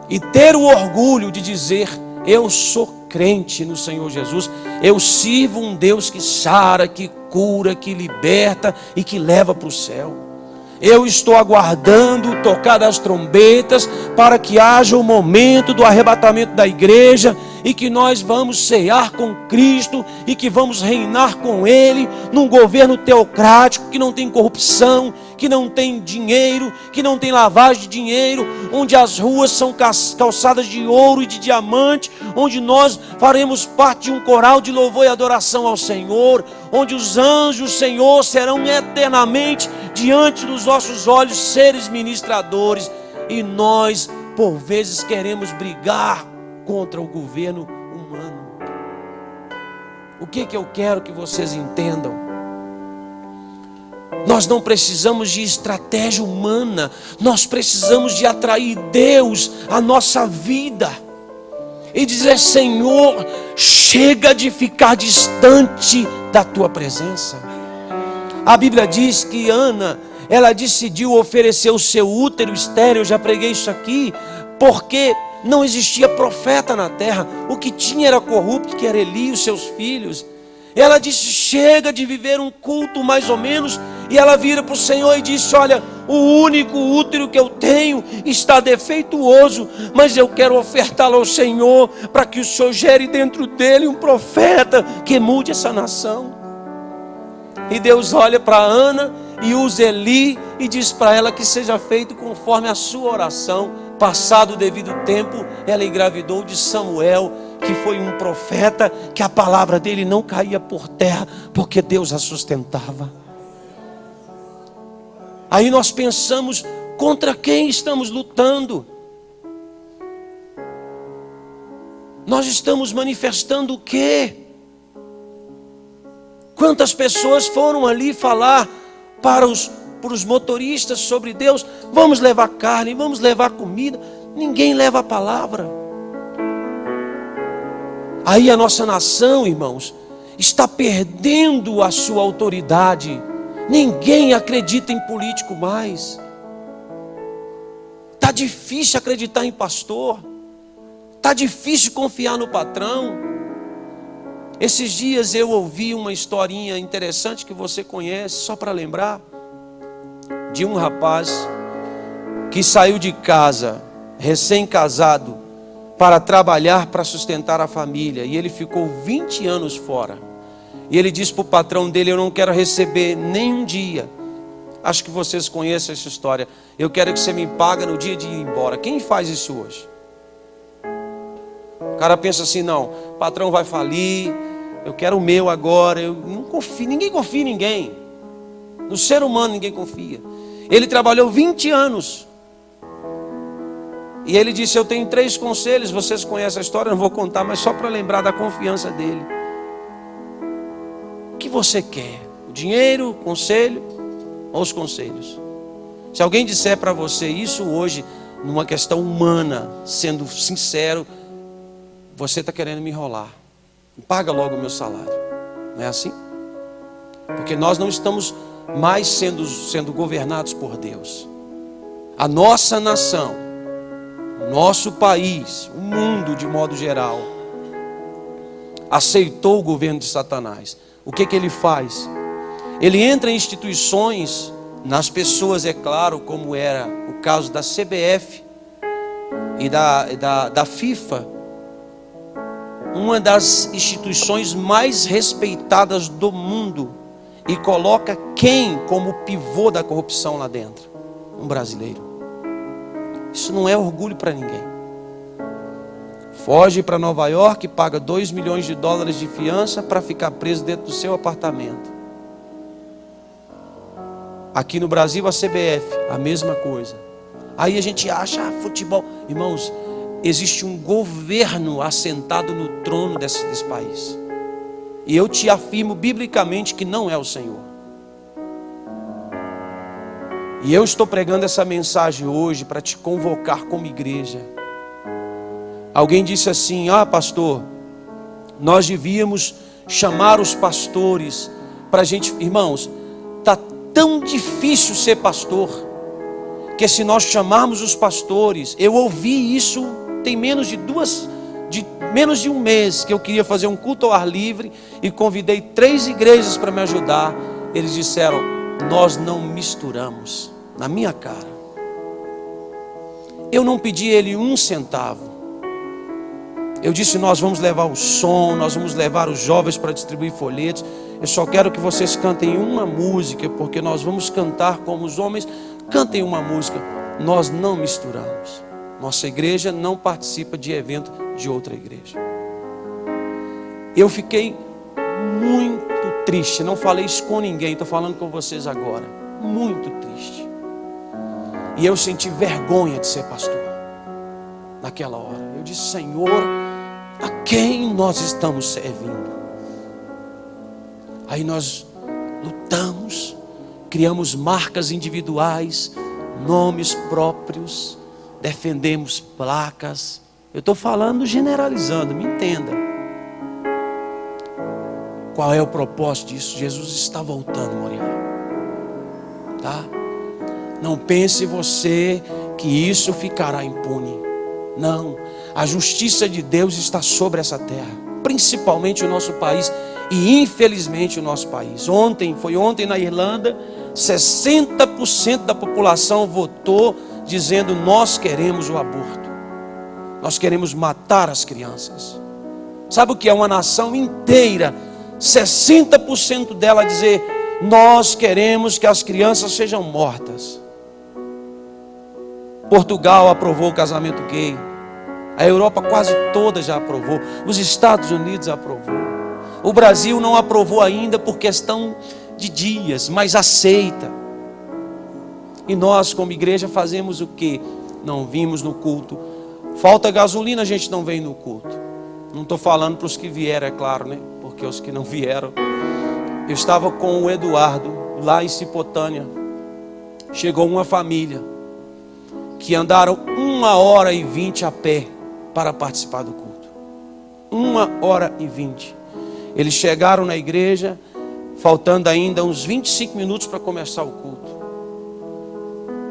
E ter o orgulho de dizer: eu sou crente no Senhor Jesus, eu sirvo um Deus que sara, que cura, que liberta e que leva para o céu. Eu estou aguardando o tocar das trombetas para que haja o momento do arrebatamento da igreja e que nós vamos cear com Cristo e que vamos reinar com Ele num governo teocrático que não tem corrupção, que não tem dinheiro, que não tem lavagem de dinheiro, onde as ruas são calçadas de ouro e de diamante, onde nós faremos parte de um coral de louvor e adoração ao Senhor, onde os anjos do Senhor serão eternamente diante dos nossos olhos seres ministradores, e nós por vezes queremos brigar contra o governo humano. O que eu quero que vocês entendam? Nós não precisamos de estratégia humana, nós precisamos de atrair Deus à nossa vida e dizer: Senhor, chega de ficar distante da tua presença. A Bíblia diz que Ana, ela decidiu oferecer o seu útero estéril, eu já preguei isso aqui, porque não existia profeta na terra, o que tinha era corrupto, que era Eli e os seus filhos. Ela disse: chega de viver um culto mais ou menos, e ela vira para o Senhor e disse: olha, o único útero que eu tenho está defeituoso, mas eu quero ofertá-lo ao Senhor, para que o Senhor gere dentro dele um profeta que mude essa nação. E Deus olha para Ana e usa Eli e diz para ela que seja feito conforme a sua oração. Passado o devido tempo, ela engravidou de Samuel, que foi um profeta, que a palavra dele não caía por terra, porque Deus a sustentava. Aí nós pensamos: contra quem estamos lutando? Nós estamos manifestando o quê? Quantas pessoas foram ali falar para os motoristas sobre Deus? Vamos levar carne, vamos levar comida. Ninguém leva a palavra. Aí a nossa nação, irmãos, está perdendo a sua autoridade. Ninguém acredita em político mais. Está difícil acreditar em pastor. Está difícil confiar no patrão. Esses dias eu ouvi uma historinha interessante que você conhece, só para lembrar, de um rapaz que saiu de casa, recém-casado, para trabalhar, para sustentar a família, e ele ficou 20 anos fora. E ele disse para o patrão dele: eu não quero receber nem um dia. Acho que vocês conhecem essa história. Eu quero que você me pague no dia de ir embora. Quem faz isso hoje? O cara pensa assim: não, o patrão vai falir, eu quero o meu agora. Eu não confio, ninguém confia em ninguém. No ser humano ninguém confia. Ele trabalhou 20 anos. E ele disse: eu tenho 3 conselhos. Vocês conhecem a história, não vou contar, mas só para lembrar da confiança dele. O que você quer? O dinheiro, o conselho ou os conselhos? Se alguém disser para você isso hoje, numa questão humana, sendo sincero, você está querendo me enrolar. Paga logo o meu salário. Não é assim? Porque nós não estamos mais sendo governados por Deus. A nossa nação, o nosso país, o mundo de modo geral, aceitou o governo de Satanás. O que ele faz? Ele entra em instituições, nas pessoas, é claro, como era o caso da CBF e da FIFA, uma das instituições mais respeitadas do mundo e coloca quem como pivô da corrupção lá dentro? Um brasileiro. Isso não é orgulho para ninguém. Foge para Nova York, paga 2 milhões de dólares de fiança para ficar preso dentro do seu apartamento. Aqui no Brasil, a CBF, a mesma coisa. Aí a gente acha, futebol. Irmãos, existe um governo assentado no trono desse país. E eu te afirmo biblicamente que não é o Senhor. E eu estou pregando essa mensagem hoje para te convocar como igreja. Alguém disse assim: pastor, nós devíamos chamar os pastores para a gente. Irmãos, está tão difícil ser pastor, que se nós chamarmos os pastores, eu ouvi isso tem menos de um mês, que eu queria fazer um culto ao ar livre e convidei 3 igrejas para me ajudar. Eles disseram: nós não misturamos. Na minha cara. Eu não pedi ele 1 centavo. Eu disse: nós vamos levar o som, nós vamos levar os jovens para distribuir folhetos. Eu só quero que vocês cantem uma música, porque nós vamos cantar como os homens. Cantem uma música. Nós não misturamos. Nossa igreja não participa de evento de outra igreja. Eu fiquei muito triste. Não falei isso com ninguém, estou falando com vocês agora. Muito triste. E eu senti vergonha de ser pastor naquela hora. Eu disse: Senhor, a quem nós estamos servindo? Aí nós lutamos, criamos marcas individuais, nomes próprios, defendemos placas. Eu estou falando generalizando, me entenda. Qual é o propósito disso? Jesus está voltando, Moriá. Tá? Não pense você que isso ficará impune. Não, a justiça de Deus está sobre essa terra, principalmente o nosso país e infelizmente o nosso país. Foi ontem na Irlanda, 60% da população votou dizendo: nós queremos o aborto. Nós queremos matar as crianças. Sabe o que é uma nação inteira, 60% dela dizer: nós queremos que as crianças sejam mortas. Portugal aprovou o casamento gay. A Europa quase toda já aprovou. Os Estados Unidos aprovou. O Brasil não aprovou ainda por questão de dias, mas aceita. E nós como igreja fazemos o quê? Não vimos no culto. Falta gasolina, a gente não vem no culto. Não estou falando para os que vieram, é claro, né? Porque os que não vieram. Eu estava com o Eduardo lá em Cipotânia. Chegou uma família que andaram 1h20 a pé para participar do culto. 1h20. Eles chegaram na igreja, faltando ainda uns 25 minutos para começar o culto.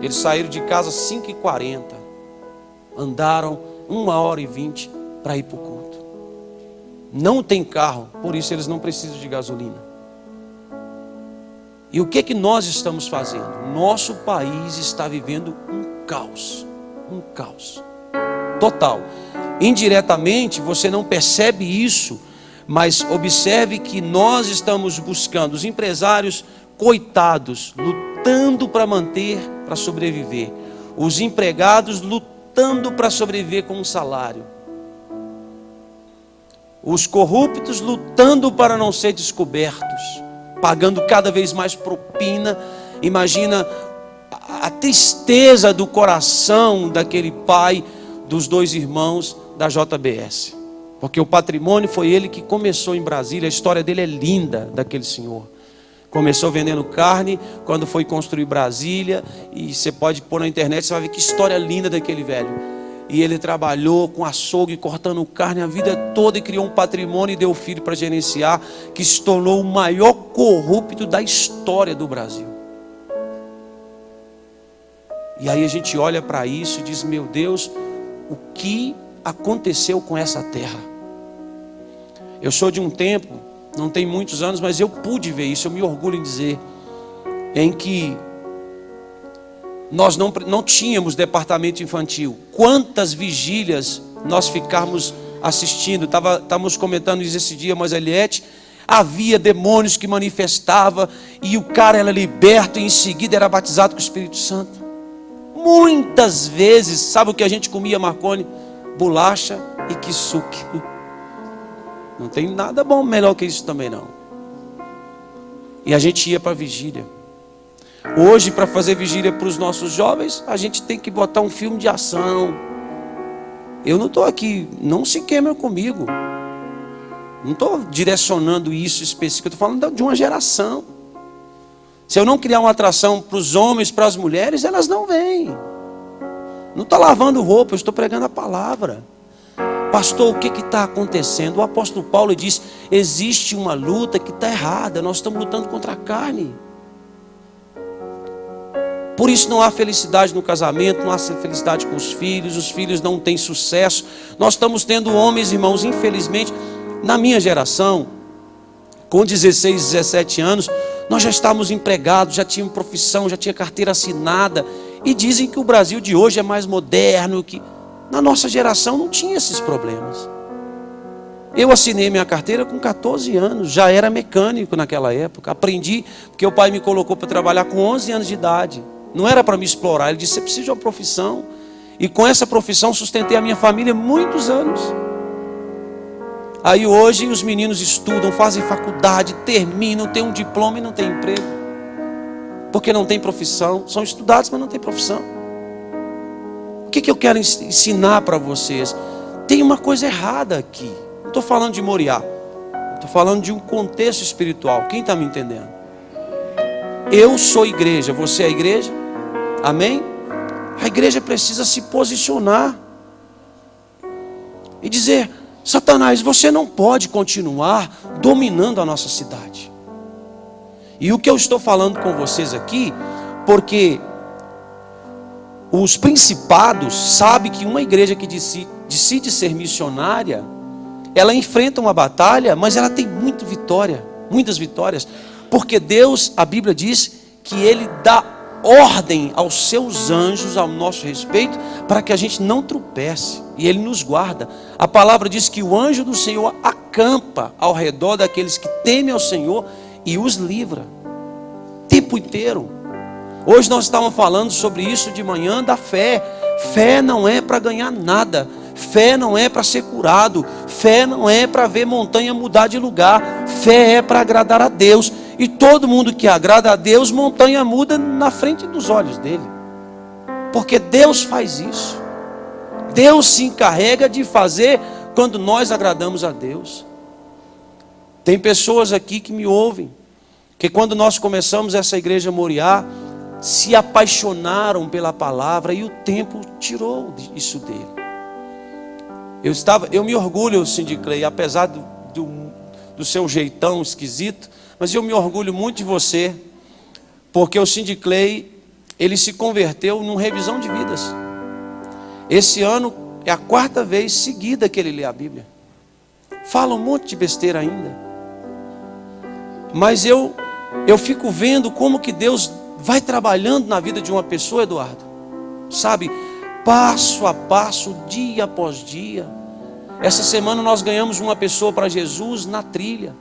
Eles saíram de casa às 5h40. Andaram 1h20 para ir para o culto. Não tem carro, por isso eles não precisam de gasolina. E o que nós estamos fazendo? Nosso país está vivendo um caos total. Indiretamente você não percebe isso, mas observe que nós estamos buscando, os empresários coitados, lutando para sobreviver, os empregados lutando para sobreviver com um salário, os corruptos lutando para não ser descobertos, pagando cada vez mais propina. Imagina a tristeza do coração daquele pai dos 2 irmãos da JBS, porque o patrimônio foi ele que começou em Brasília. A história dele é linda, daquele senhor. Começou vendendo carne, quando foi construir Brasília, e você pode pôr na internet, você vai ver que história linda daquele velho. E ele trabalhou com açougue, cortando carne a vida toda, e criou um patrimônio e deu filho para gerenciar, que se tornou o maior corrupto da história do Brasil. E aí a gente olha para isso e diz: meu Deus, o que aconteceu com essa terra? Eu sou de um tempo, não tem muitos anos, mas eu pude ver isso, eu me orgulho em dizer, em que nós não tínhamos departamento infantil. Quantas vigílias nós ficamos assistindo, estávamos comentando isso esse dia, mas Eliette, havia demônios que manifestava e o cara era liberto e em seguida era batizado com o Espírito Santo. Muitas vezes, sabe o que a gente comia, Marconi? Bolacha e kisuke. Não tem nada bom melhor que isso também não. E a gente ia para a vigília. Hoje, para fazer vigília para os nossos jovens, a gente tem que botar um filme de ação. Eu não estou aqui, não se queimem comigo. Não estou direcionando isso específico, estou falando de uma geração. Se eu não criar uma atração para os homens, para as mulheres, elas não vêm. Não estou lavando roupa, eu estou pregando a palavra. Pastor, o que está acontecendo? O apóstolo Paulo diz, existe uma luta que está errada, nós estamos lutando contra a carne. Por isso não há felicidade no casamento, não há felicidade com os filhos não têm sucesso. Nós estamos tendo homens, irmãos, infelizmente, na minha geração, com 16, 17 anos, nós já estávamos empregados, já tínhamos profissão, já tinha carteira assinada, e dizem que o Brasil de hoje é mais moderno, que na nossa geração não tinha esses problemas. Eu assinei minha carteira com 14 anos, já era mecânico naquela época, aprendi, porque o pai me colocou para trabalhar com 11 anos de idade, não era para me explorar, ele disse, você precisa de uma profissão, e com essa profissão sustentei a minha família muitos anos. Aí hoje os meninos estudam, fazem faculdade, terminam, têm um diploma e não têm emprego, porque não tem profissão, são estudados, mas não tem profissão. O que eu quero ensinar para vocês? Tem uma coisa errada aqui, não estou falando de Moriá, estou falando de um contexto espiritual, quem está me entendendo? Eu sou igreja, você é igreja? Amém? A igreja precisa se posicionar e dizer, Satanás, você não pode continuar dominando a nossa cidade. E o que eu estou falando com vocês aqui, porque os principados sabem que uma igreja que decide ser missionária, ela enfrenta uma batalha, mas ela tem muitas vitórias, porque Deus, a Bíblia diz que Ele dá ordem aos seus anjos ao nosso respeito, para que a gente não tropece, e Ele nos guarda. A palavra diz que o anjo do Senhor acampa ao redor daqueles que temem ao Senhor e os livra, o tempo inteiro. Hoje nós estávamos falando sobre isso de manhã, da fé. Fé não é para ganhar nada, fé não é para ser curado, fé não é para ver montanha mudar de lugar, fé é para agradar a Deus. E todo mundo que agrada a Deus, montanha muda na frente dos olhos dele. Porque Deus faz isso. Deus se encarrega de fazer quando nós agradamos a Deus. Tem pessoas aqui que me ouvem, que quando nós começamos essa igreja Moriá, se apaixonaram pela palavra e o tempo tirou isso dele. Eu me orgulho, Cindy Clay, apesar do seu jeitão esquisito, mas eu me orgulho muito de você, porque o Cindy Clay, ele se converteu numa revisão de vidas. Esse ano é a 4ª vez seguida que ele lê a Bíblia. Fala um monte de besteira ainda. Mas eu fico vendo como que Deus vai trabalhando na vida de uma pessoa, Eduardo. Sabe, passo a passo, dia após dia. Essa semana nós ganhamos uma pessoa para Jesus na trilha.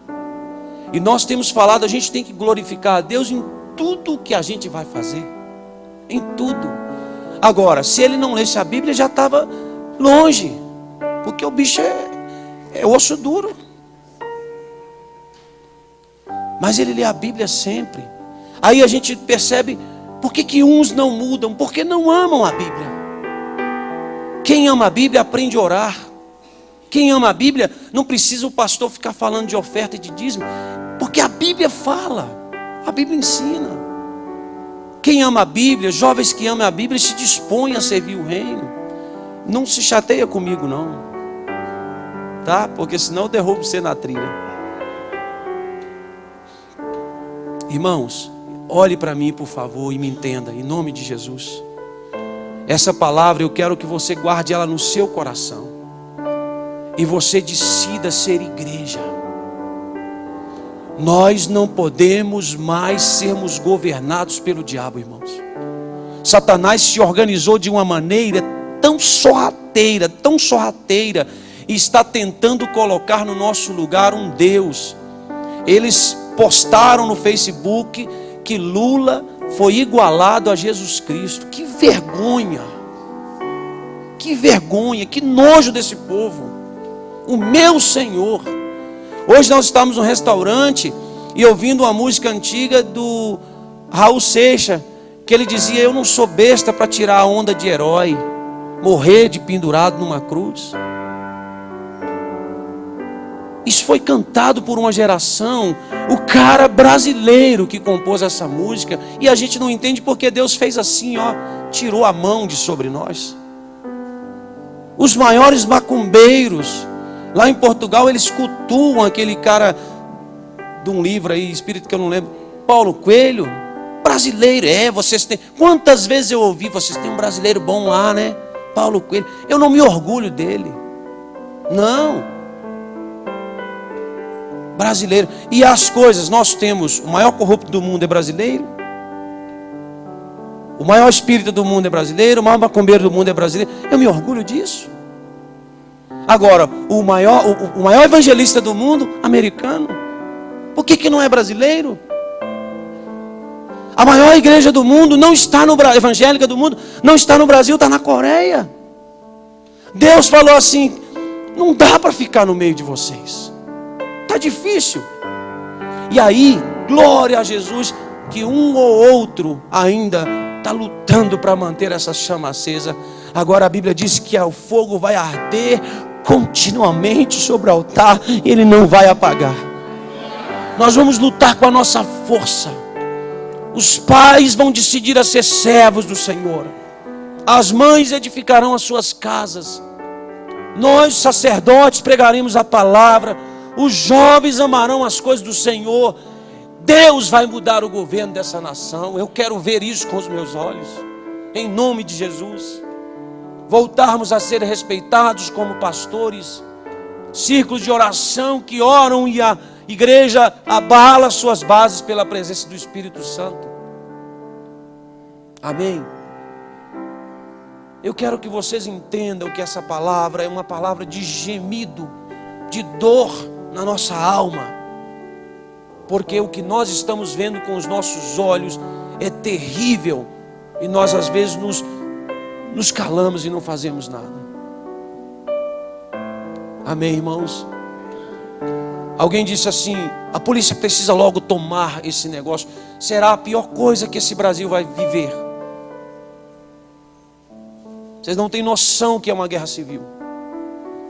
E nós temos falado, a gente tem que glorificar a Deus em tudo que a gente vai fazer. Em tudo. Agora, se ele não lesse a Bíblia, já estava longe. Porque o bicho é osso duro. Mas ele lê a Bíblia sempre. Aí a gente percebe, por que uns não mudam? Porque não amam a Bíblia. Quem ama a Bíblia aprende a orar. Quem ama a Bíblia não precisa o pastor ficar falando de oferta e de dízimo, porque a Bíblia fala, a Bíblia ensina. Quem ama a Bíblia, jovens que amam a Bíblia, se dispõem a servir o reino. Não se chateia comigo não, tá? Porque senão eu derrubo você na trilha. Irmãos, olhe para mim por favor e me entenda, em nome de Jesus. Essa palavra eu quero que você guarde ela no seu coração. E você decida ser igreja. Nós não podemos mais sermos governados pelo diabo, irmãos. Satanás se organizou de uma maneira tão sorrateira, e está tentando colocar no nosso lugar um Deus. Eles postaram no Facebook que Lula foi igualado a Jesus Cristo. Que vergonha! Que vergonha, que nojo desse povo. O meu Senhor. Hoje nós estávamos no restaurante e ouvindo uma música antiga do Raul Seixas, que ele dizia: eu não sou besta para tirar a onda de herói, morrer de pendurado numa cruz. Isso foi cantado por uma geração. O cara brasileiro que compôs essa música, e a gente não entende porque Deus fez assim, ó, tirou a mão de sobre nós. Os maiores macumbeiros lá em Portugal, eles cultuam aquele cara de um livro aí, espírito que eu não lembro, Paulo Coelho. Brasileiro, vocês têm. Quantas vezes eu ouvi, vocês têm um brasileiro bom lá, né? Paulo Coelho. Eu não me orgulho dele. Não. Brasileiro. E as coisas, nós temos, o maior corrupto do mundo é brasileiro. O maior espírita do mundo é brasileiro. O maior macumbeiro do mundo é brasileiro. Eu me orgulho disso. Agora, o maior evangelista do mundo, americano. Por que não é brasileiro? A maior igreja do mundo não está no Brasil, evangélica do mundo, não está no Brasil, está na Coreia. Deus falou assim: não dá para ficar no meio de vocês. Está difícil. E aí, glória a Jesus, que um ou outro ainda está lutando para manter essa chama acesa. Agora a Bíblia diz que o fogo vai arder continuamente sobre o altar e ele não vai apagar. Nós vamos lutar com a nossa força. Os pais vão decidir a ser servos do Senhor. As mães edificarão as suas casas. Nós, sacerdotes, pregaremos a palavra. Os jovens amarão as coisas do Senhor. Deus vai mudar o governo dessa nação. Eu quero ver isso com os meus olhos. Em nome de Jesus. Voltarmos a ser respeitados como pastores. Círculos de oração que oram e a igreja abala suas bases pela presença do Espírito Santo. Amém. Eu quero que vocês entendam que essa palavra é uma palavra de gemido, de dor na nossa alma. Porque o que nós estamos vendo com os nossos olhos é terrível. E nós às vezes nos calamos e não fazemos nada. Amém, irmãos? Alguém disse assim: a polícia precisa logo tomar esse negócio. Será a pior coisa que esse Brasil vai viver. Vocês não têm noção que é uma guerra civil.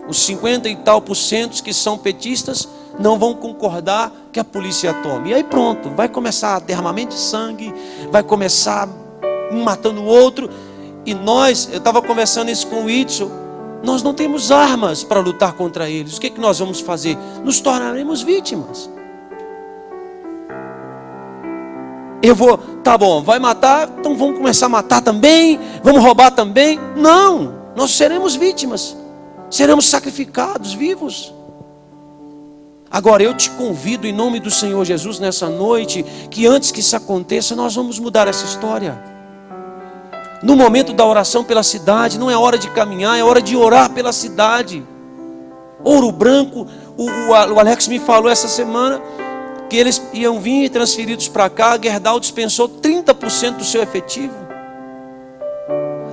Os 50 e tal % que são petistas não vão concordar que a polícia tome. E aí pronto, vai começar derramamento de sangue, vai começar um matando o outro. E eu estava conversando isso com o Itzel. Nós não temos armas para lutar contra eles. O que nós vamos fazer? Nos tornaremos vítimas. Tá bom, vai matar, então vamos começar a matar também, vamos roubar também. Não, nós seremos vítimas, seremos sacrificados vivos. Agora eu te convido em nome do Senhor Jesus nessa noite, que antes que isso aconteça, nós vamos mudar essa história. No momento da oração pela cidade, não é hora de caminhar, é hora de orar pela cidade. Ouro Branco, o Alex me falou essa semana que eles iam vir transferidos para cá. A Gerdau dispensou 30% do seu efetivo.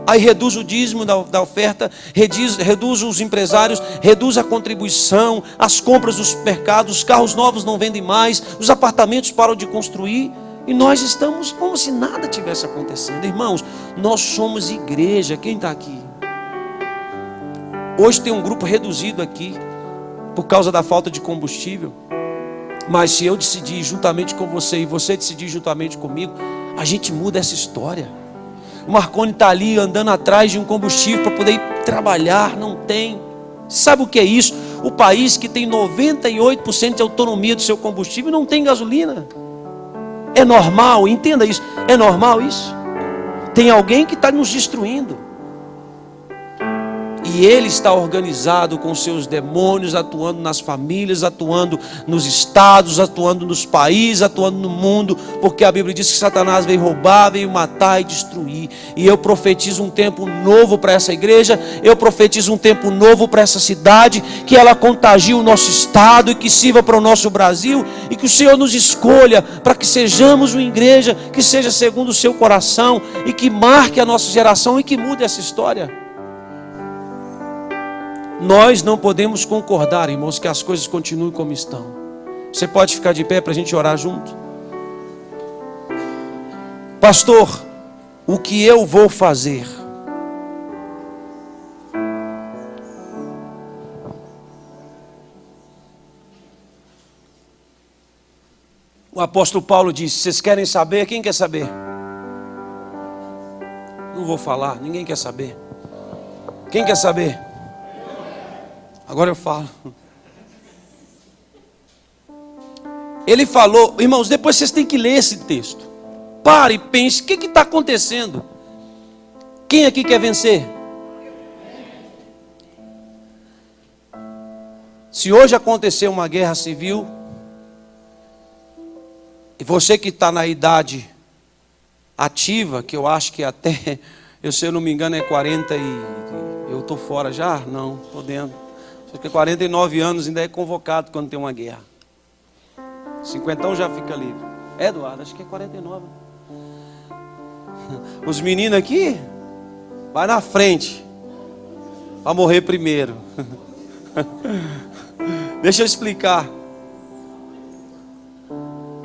Aí reduz o dízimo da oferta, reduz os empresários, reduz a contribuição, as compras dos supermercados, os carros novos não vendem mais, os apartamentos param de construir. E nós estamos como se nada tivesse acontecendo. Irmãos, nós somos igreja. Quem está aqui? Hoje tem um grupo reduzido aqui por causa da falta de combustível. Mas se eu decidir juntamente com você e você decidir juntamente comigo, a gente muda essa história. O Marconi está ali andando atrás de um combustível para poder ir trabalhar. Não tem. Sabe o que é isso? O país que tem 98% de autonomia do seu combustível não tem gasolina. É normal, entenda isso. É normal isso. Tem alguém que está nos destruindo. E que ele está organizado com seus demônios, atuando nas famílias, atuando nos estados, atuando nos países, atuando no mundo, porque a Bíblia diz que Satanás veio roubar, veio matar e destruir. E eu profetizo um tempo novo para essa igreja, eu profetizo um tempo novo para essa cidade, que ela contagie o nosso estado e que sirva para o nosso Brasil, e que o Senhor nos escolha para que sejamos uma igreja que seja segundo o seu coração e que marque a nossa geração e que mude essa história. Nós não podemos concordar, irmãos, que as coisas continuem como estão. Você pode ficar de pé para a gente orar junto? Pastor, o que eu vou fazer? O apóstolo Paulo disse: vocês querem saber? Quem quer saber? Não vou falar, ninguém quer saber. Quem quer saber? Agora eu falo. Ele falou, irmãos, depois vocês têm que ler esse texto. Pare e pense, o que está acontecendo? Quem aqui quer vencer? Se hoje acontecer uma guerra civil, e você que está na idade ativa, que eu acho que até, se eu não me engano é 40 e... eu estou fora já? Não, estou dentro. Acho que 49 anos ainda é convocado quando tem uma guerra. 50 já fica livre. Eduardo, acho que é 49. Os meninos aqui, vai na frente, para morrer primeiro. Deixa eu explicar.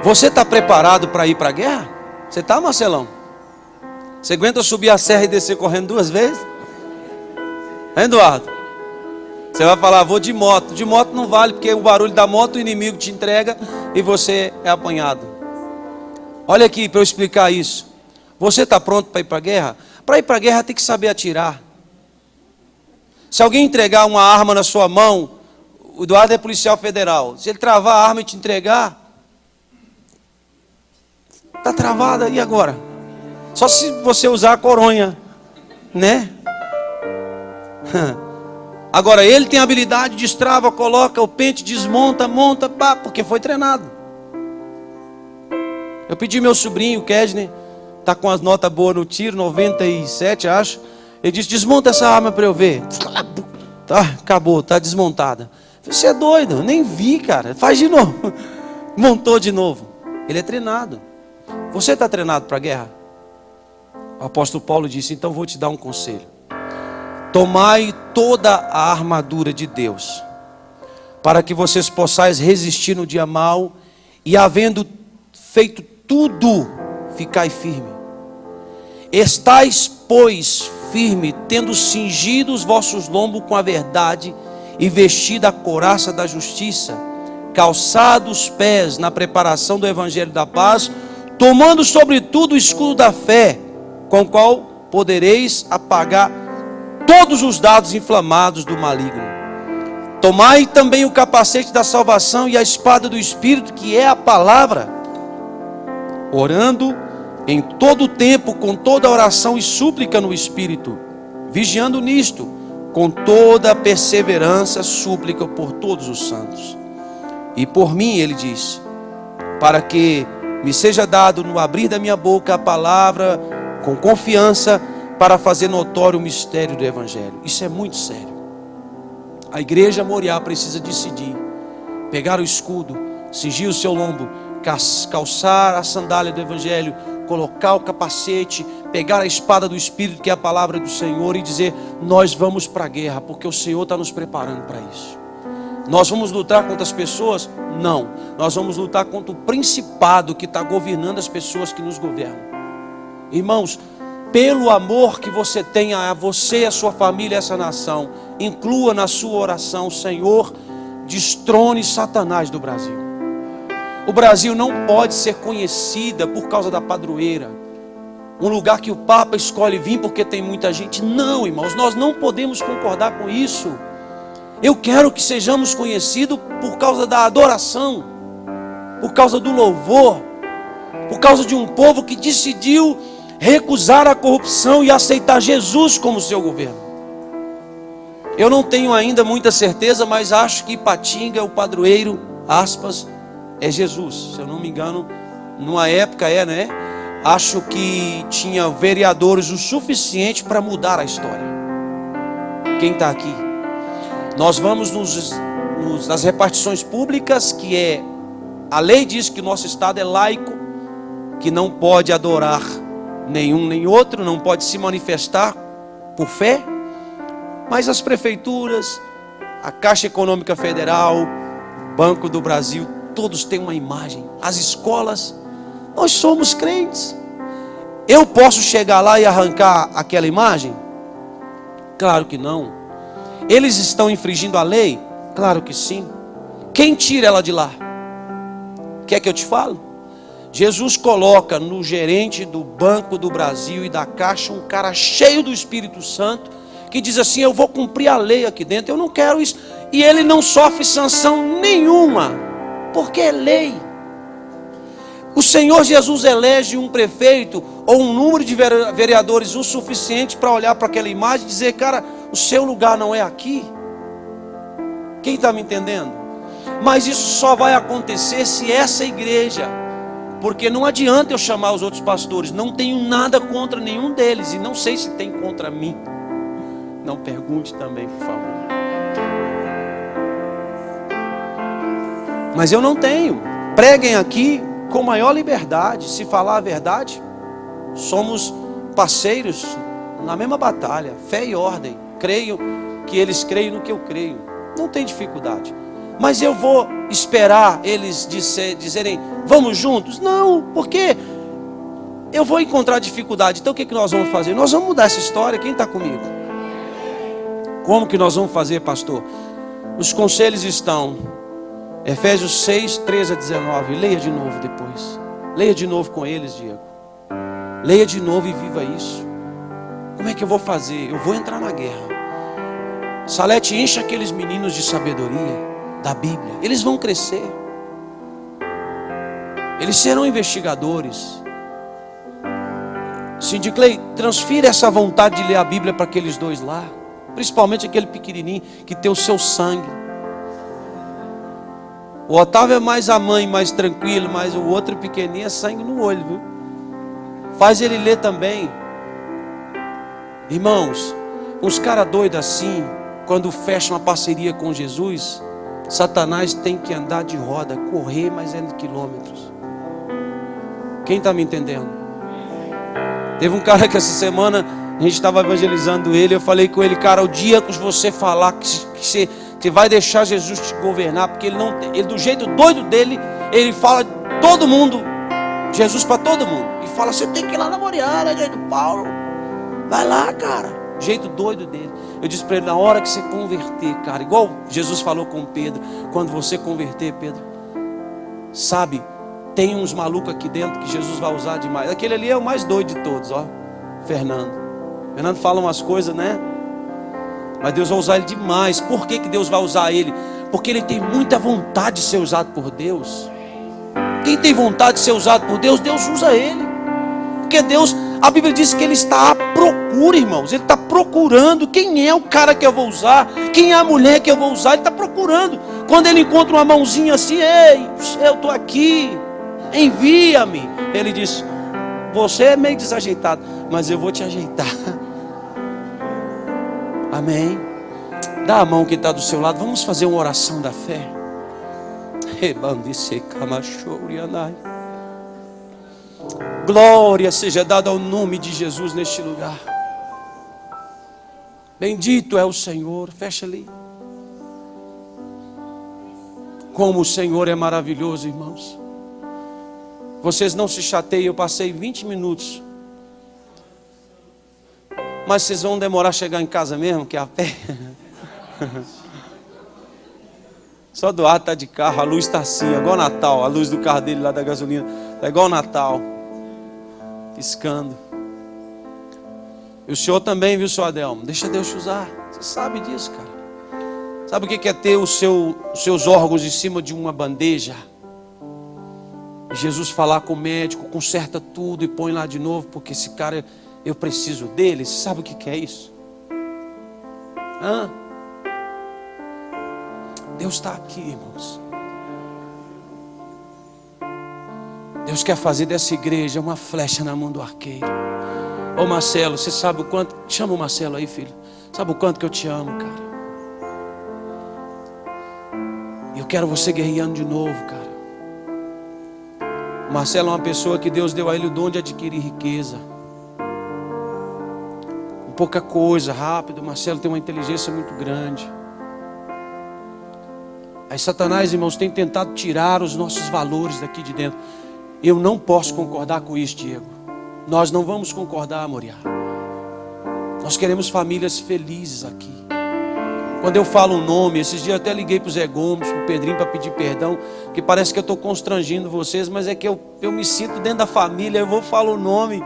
Você está preparado para ir para a guerra? Você está, Marcelão? Você aguenta subir a serra e descer correndo 2 vezes? Eduardo? Você vai falar, vou de moto. De moto não vale, porque o barulho da moto, o inimigo te entrega e você é apanhado. Olha aqui para eu explicar isso. Você está pronto para ir para a guerra? Para ir para a guerra tem que saber atirar. Se alguém entregar uma arma na sua mão, o Eduardo é policial federal. Se ele travar a arma e te entregar, está travada, e agora? Só se você usar a coronha, né? Agora ele tem habilidade, destrava, coloca o pente, desmonta, monta, pá, porque foi treinado. Eu pedi meu sobrinho, o Kedney, está com as notas boas no tiro, 97 acho. Ele disse, desmonta essa arma para eu ver. Tá, acabou, está desmontada. Você é doido, nem vi, cara, faz de novo. Montou de novo. Ele é treinado. Você está treinado para a guerra? O apóstolo Paulo disse, então vou te dar um conselho. Tomai toda a armadura de Deus, para que vocês possais resistir no dia mau, e havendo feito tudo, ficai firme. Estais, pois, firme, tendo cingido os vossos lombos com a verdade, e vestida a couraça da justiça, calçado os pés na preparação do evangelho da paz, tomando sobretudo o escudo da fé, com o qual podereis apagar todos os dados inflamados do maligno. Tomai também o capacete da salvação e a espada do Espírito, que é a palavra, orando em todo o tempo, com toda oração e súplica no Espírito, vigiando nisto, com toda a perseverança, súplica por todos os santos. E por mim, ele diz, para que me seja dado no abrir da minha boca a palavra com confiança, para fazer notório o mistério do Evangelho. Isso é muito sério. A igreja Moriá precisa decidir, pegar o escudo, cingir o seu lombo, calçar a sandália do Evangelho, colocar o capacete, pegar a espada do Espírito, que é a palavra do Senhor, e dizer, nós vamos para a guerra, porque o Senhor está nos preparando para isso. Nós vamos lutar contra as pessoas? Não. Nós vamos lutar contra o principado que está governando as pessoas que nos governam. Irmãos, pelo amor que você tem a você, a sua família, essa nação, inclua na sua oração, Senhor, destrone Satanás do Brasil. O Brasil não pode ser conhecida por causa da padroeira, um lugar que o Papa escolhe vir porque tem muita gente. Não, irmãos, nós não podemos concordar com isso. Eu quero que sejamos conhecidos por causa da adoração, por causa do louvor, por causa de um povo que decidiu recusar a corrupção e aceitar Jesus como seu governo. Eu não tenho ainda muita certeza, mas acho que Ipatinga, o padroeiro, aspas, é Jesus. Se eu não me engano, numa época né? Acho que tinha vereadores o suficiente para mudar a história. Quem está aqui? Nós vamos nas repartições públicas, que a lei diz que o nosso estado é laico, que não pode adorar nenhum nem outro, não pode se manifestar por fé. Mas as prefeituras, a Caixa Econômica Federal, Banco do Brasil, todos têm uma imagem. As escolas, nós somos crentes. Eu posso chegar lá e arrancar aquela imagem? Claro que não. Eles estão infringindo a lei? Claro que sim. Quem tira ela de lá? Quer que eu te falo? Jesus coloca no gerente do Banco do Brasil e da Caixa um cara cheio do Espírito Santo, que diz assim: eu vou cumprir a lei aqui dentro, eu não quero isso. E ele não sofre sanção nenhuma, porque é lei. O Senhor Jesus elege um prefeito ou um número de vereadores o suficiente para olhar para aquela imagem e dizer: cara, o seu lugar não é aqui. Quem está me entendendo? Mas isso só vai acontecer se essa igreja, porque não adianta eu chamar os outros pastores, não tenho nada contra nenhum deles, e não sei se tem contra mim. Não pergunte também, por favor. Mas eu não tenho. Preguem aqui com maior liberdade. Se falar a verdade, somos parceiros na mesma batalha, fé e ordem. Creio que eles creem no que eu creio. Não tem dificuldade. Mas eu vou esperar eles dizerem: vamos juntos? Não, porque eu vou encontrar dificuldade. Então o que nós vamos fazer? Nós vamos mudar essa história. Quem está comigo? Como que nós vamos fazer, pastor? Os conselhos estão Efésios 6, 13 a 19. Leia de novo depois. Leia de novo com eles, Diego. Leia de novo e viva isso. Como é que eu vou fazer? Eu vou entrar na guerra. Salete, enche aqueles meninos de sabedoria da Bíblia. Eles vão crescer. Eles serão investigadores. Cindy Clay, transfira essa vontade de ler a Bíblia para aqueles dois lá. Principalmente aquele pequenininho que tem o seu sangue. O Otávio é mais a mãe, mais tranquilo, mas o outro pequenininho é sangue no olho, viu? Faz ele ler também. Irmãos, uns caras doidos assim, quando fecham uma parceria com Jesus, Satanás tem que andar de roda, correr mais de quilômetros. Quem está me entendendo? Teve um cara que essa semana a gente estava evangelizando ele. Eu falei com ele: cara, o dia que você falar que você vai deixar Jesus te governar, porque ele do jeito doido dele, ele fala todo mundo, Jesus para todo mundo, e fala: você tem que ir lá na Moriá, jeito Paulo, vai lá, cara, jeito doido dele. Eu disse para ele: na hora que você converter, cara, igual Jesus falou com Pedro, quando você converter, Pedro, sabe, tem uns malucos aqui dentro que Jesus vai usar demais. Aquele ali é o mais doido de todos, ó, Fernando fala umas coisas, né? Mas Deus vai usar ele demais. Por que Deus vai usar ele? Porque ele tem muita vontade de ser usado por Deus. Quem tem vontade de ser usado por Deus, Deus usa ele. Porque Deus, a Bíblia diz que ele está à procura, irmãos. Ele está procurando quem é o cara que eu vou usar, quem é a mulher que eu vou usar. Ele está procurando. Quando ele encontra uma mãozinha assim: ei, eu estou aqui, envia-me. Ele diz: você é meio desajeitado, mas eu vou te ajeitar. Amém. Dá a mão que está do seu lado. Vamos fazer uma oração da fé. Glória seja dada ao nome de Jesus neste lugar. Bendito é o Senhor. Fecha ali. Como o Senhor é maravilhoso, irmãos. Vocês não se chateiem, eu passei 20 minutos. Mas vocês vão demorar a chegar em casa mesmo, que é a pé. Só do ar está de carro, a luz está assim, é igual Natal. A luz do carro dele lá da gasolina é igual Natal, piscando. E o senhor também, viu, senhor Adelmo? Deixa Deus te usar. Você sabe disso, cara. Sabe o que é ter os seus órgãos em cima de uma bandeja? Jesus falar com o médico, conserta tudo e põe lá de novo, porque esse cara, eu preciso dele. Você sabe o que é isso? Deus está aqui, irmãos. Deus quer fazer dessa igreja uma flecha na mão do arqueiro. Ô Marcelo, você sabe o quanto... Chama o Marcelo aí, filho. Sabe o quanto que eu te amo, cara. E eu quero você guerreando de novo, cara. O Marcelo é uma pessoa que Deus deu a ele o dom de adquirir riqueza. Com pouca coisa, rápido. O Marcelo tem uma inteligência muito grande. Aí Satanás, irmãos, tem tentado tirar os nossos valores daqui de dentro. Eu não posso concordar com isso, Diego. Nós não vamos concordar, Moriá. Nós queremos famílias felizes aqui. Quando eu falo um nome, esses dias eu até liguei para o Zé Gomes, para o Pedrinho, para pedir perdão, que parece que eu estou constrangindo vocês, mas é que eu me sinto dentro da família. Eu vou falar o nome,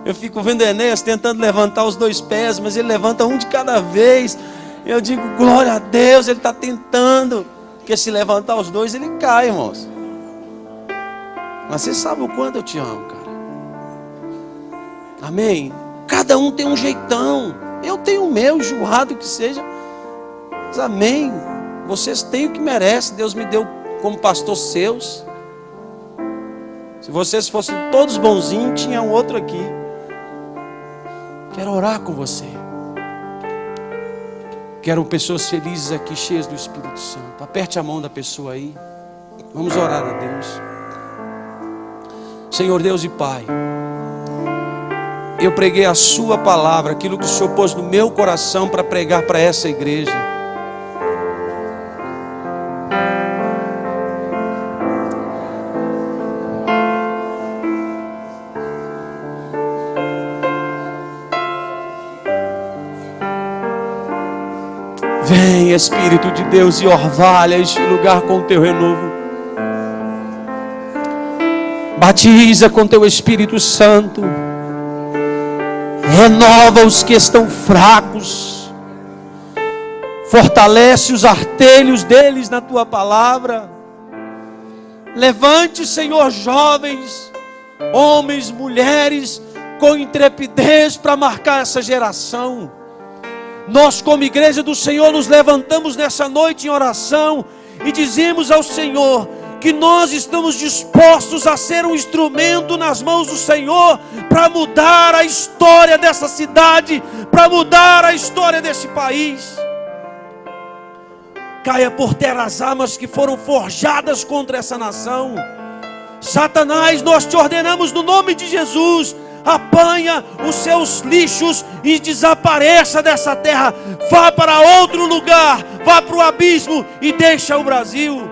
eu fico vendo Enéas tentando levantar os 2 pés, mas ele levanta um de cada vez. Eu digo, glória a Deus, ele está tentando, porque se levantar os 2 ele cai, irmãos. Mas você sabe o quanto eu te amo, cara. Amém? Cada um tem um jeitão. Eu tenho o meu, enjoado que seja. Mas amém. Vocês têm o que merecem. Deus me deu como pastor seus. Se vocês fossem todos bonzinhos, tinha um outro aqui. Quero orar com você. Quero pessoas felizes aqui, cheias do Espírito Santo. Aperte a mão da pessoa aí. Vamos orar a Deus. Senhor Deus e Pai, eu preguei a sua palavra, aquilo que o Senhor pôs no meu coração para pregar para essa igreja. Vem, Espírito de Deus, e orvalha este lugar com teu renovo. Batiza com teu Espírito Santo. Renova os que estão fracos. Fortalece os artelhos deles na tua palavra. Levante, Senhor, jovens, homens, mulheres, com intrepidez para marcar essa geração. Nós, como igreja do Senhor, nos levantamos nessa noite em oração e dizemos ao Senhor que nós estamos dispostos a ser um instrumento nas mãos do Senhor para mudar a história dessa cidade, para mudar a história desse país. Caia por terra as armas que foram forjadas contra essa nação. Satanás, nós te ordenamos no nome de Jesus, apanha os seus lixos e desapareça dessa terra. Vá para outro lugar, vá para o abismo e deixa o Brasil.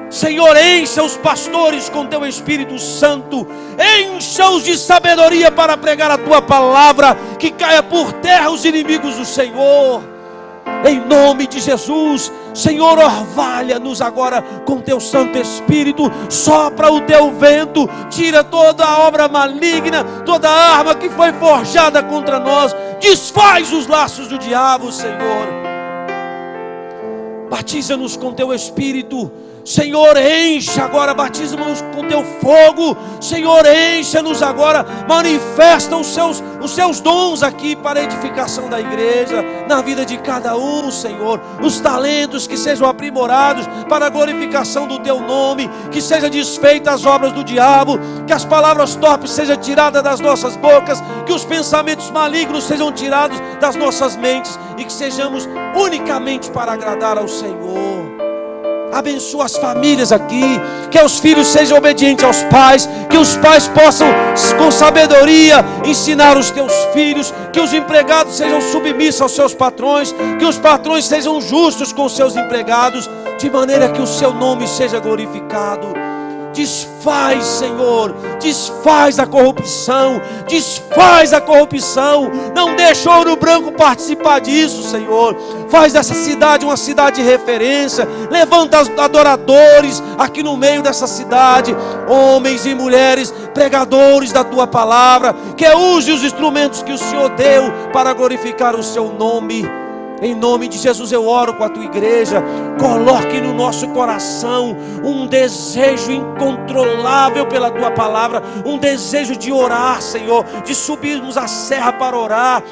Senhor, encha os pastores com teu Espírito Santo, encha-os de sabedoria para pregar a tua palavra, que caia por terra os inimigos do Senhor, em nome de Jesus. Senhor, orvalha-nos agora com teu Santo Espírito, sopra o teu vento, tira toda a obra maligna, toda a arma que foi forjada contra nós, desfaz os laços do diabo, Senhor. Batiza-nos com teu Espírito, Senhor, encha agora, batiza-nos com teu fogo, Senhor, encha-nos agora, manifesta os seus dons aqui para a edificação da igreja, na vida de cada um, Senhor, os talentos que sejam aprimorados para a glorificação do teu nome, que seja desfeita as obras do diabo, que as palavras torpes sejam tiradas das nossas bocas, que os pensamentos malignos sejam tirados das nossas mentes e que sejamos unicamente para agradar ao Senhor. Abençoa as famílias aqui, que os filhos sejam obedientes aos pais, que os pais possam com sabedoria ensinar os teus filhos, que os empregados sejam submissos aos seus patrões, que os patrões sejam justos com os seus empregados, de maneira que o seu nome seja glorificado. Desfaz, Senhor, desfaz a corrupção, não deixa o Ouro Branco participar disso, Senhor. Faz dessa cidade uma cidade de referência, levanta adoradores aqui no meio dessa cidade, homens e mulheres, pregadores da tua palavra, que use os instrumentos que o Senhor deu para glorificar o seu nome. Em nome de Jesus eu oro com a tua igreja. Coloque no nosso coração um desejo incontrolável pela tua palavra, um desejo de orar, Senhor, de subirmos a serra para orar.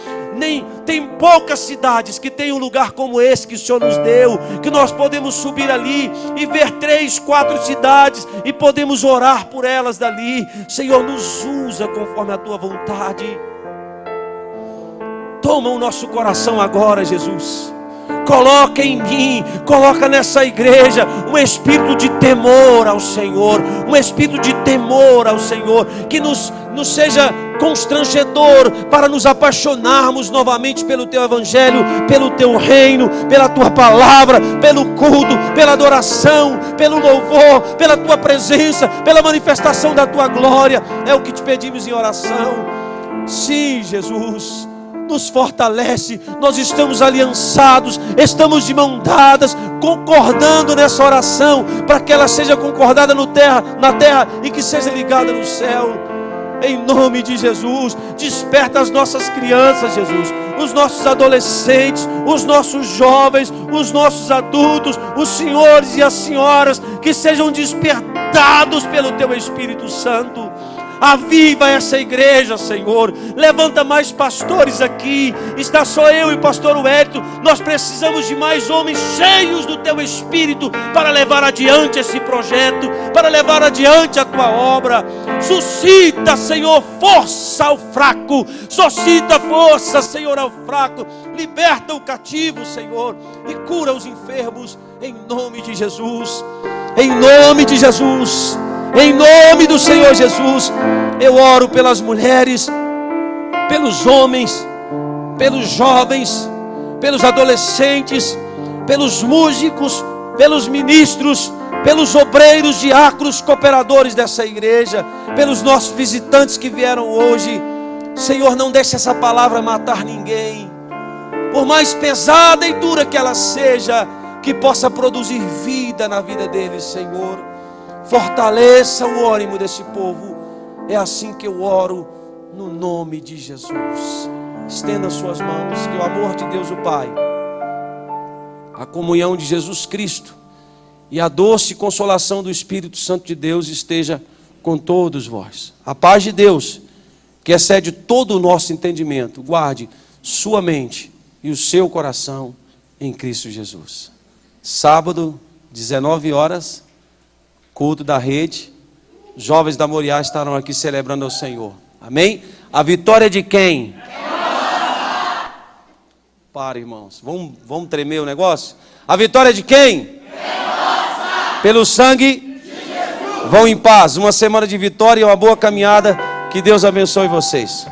tem poucas cidades que tem um lugar como esse que o Senhor nos deu, que nós podemos subir ali e ver 3, 4 cidades e podemos orar por elas dali. Senhor, nos usa conforme a tua vontade. Toma o nosso coração agora, Jesus. Coloca em mim, coloca nessa igreja um espírito de temor ao Senhor, um espírito de temor ao Senhor, que nos seja constrangedor para nos apaixonarmos novamente pelo Teu Evangelho, pelo Teu reino, pela Tua palavra, pelo culto, pela adoração, pelo louvor, pela Tua presença, pela manifestação da Tua glória. É o que te pedimos em oração. Sim, Jesus, nos fortalece. Nós estamos aliançados, estamos de mão dadas, concordando nessa oração, para que ela seja concordada na terra e que seja ligada no céu. Em nome de Jesus, desperta as nossas crianças, Jesus, os nossos adolescentes, os nossos jovens, os nossos adultos, os senhores e as senhoras, que sejam despertados pelo Teu Espírito Santo. Aviva essa igreja, Senhor. Levanta mais pastores aqui. Está só eu e o pastor Wellington. Nós precisamos de mais homens cheios do Teu Espírito para levar adiante esse projeto, para levar adiante a Tua obra. Suscita, Senhor, força ao fraco. Suscita força, Senhor, ao fraco. Liberta o cativo, Senhor, e cura os enfermos. Em nome de Jesus. Em nome de Jesus. Em nome do Senhor Jesus, eu oro pelas mulheres, pelos homens, pelos jovens, pelos adolescentes, pelos músicos, pelos ministros, pelos obreiros, diáconos, cooperadores dessa igreja, pelos nossos visitantes que vieram hoje. Senhor, não deixe essa palavra matar ninguém, por mais pesada e dura que ela seja, que possa produzir vida na vida deles, Senhor. Fortaleça o ânimo desse povo. É assim que eu oro, no nome de Jesus. Estenda suas mãos, que o amor de Deus o Pai, a comunhão de Jesus Cristo e a doce consolação do Espírito Santo de Deus esteja com todos vós. A paz de Deus, que excede todo o nosso entendimento, guarde sua mente e o seu coração em Cristo Jesus. Sábado, 19 horas, culto da rede, jovens da Moriá estarão aqui celebrando ao Senhor. Amém? A vitória de quem? Para, irmãos, vamos tremer o negócio? A vitória de quem? Pelo sangue de Jesus. Vão em paz, uma semana de vitória e uma boa caminhada. Que Deus abençoe vocês.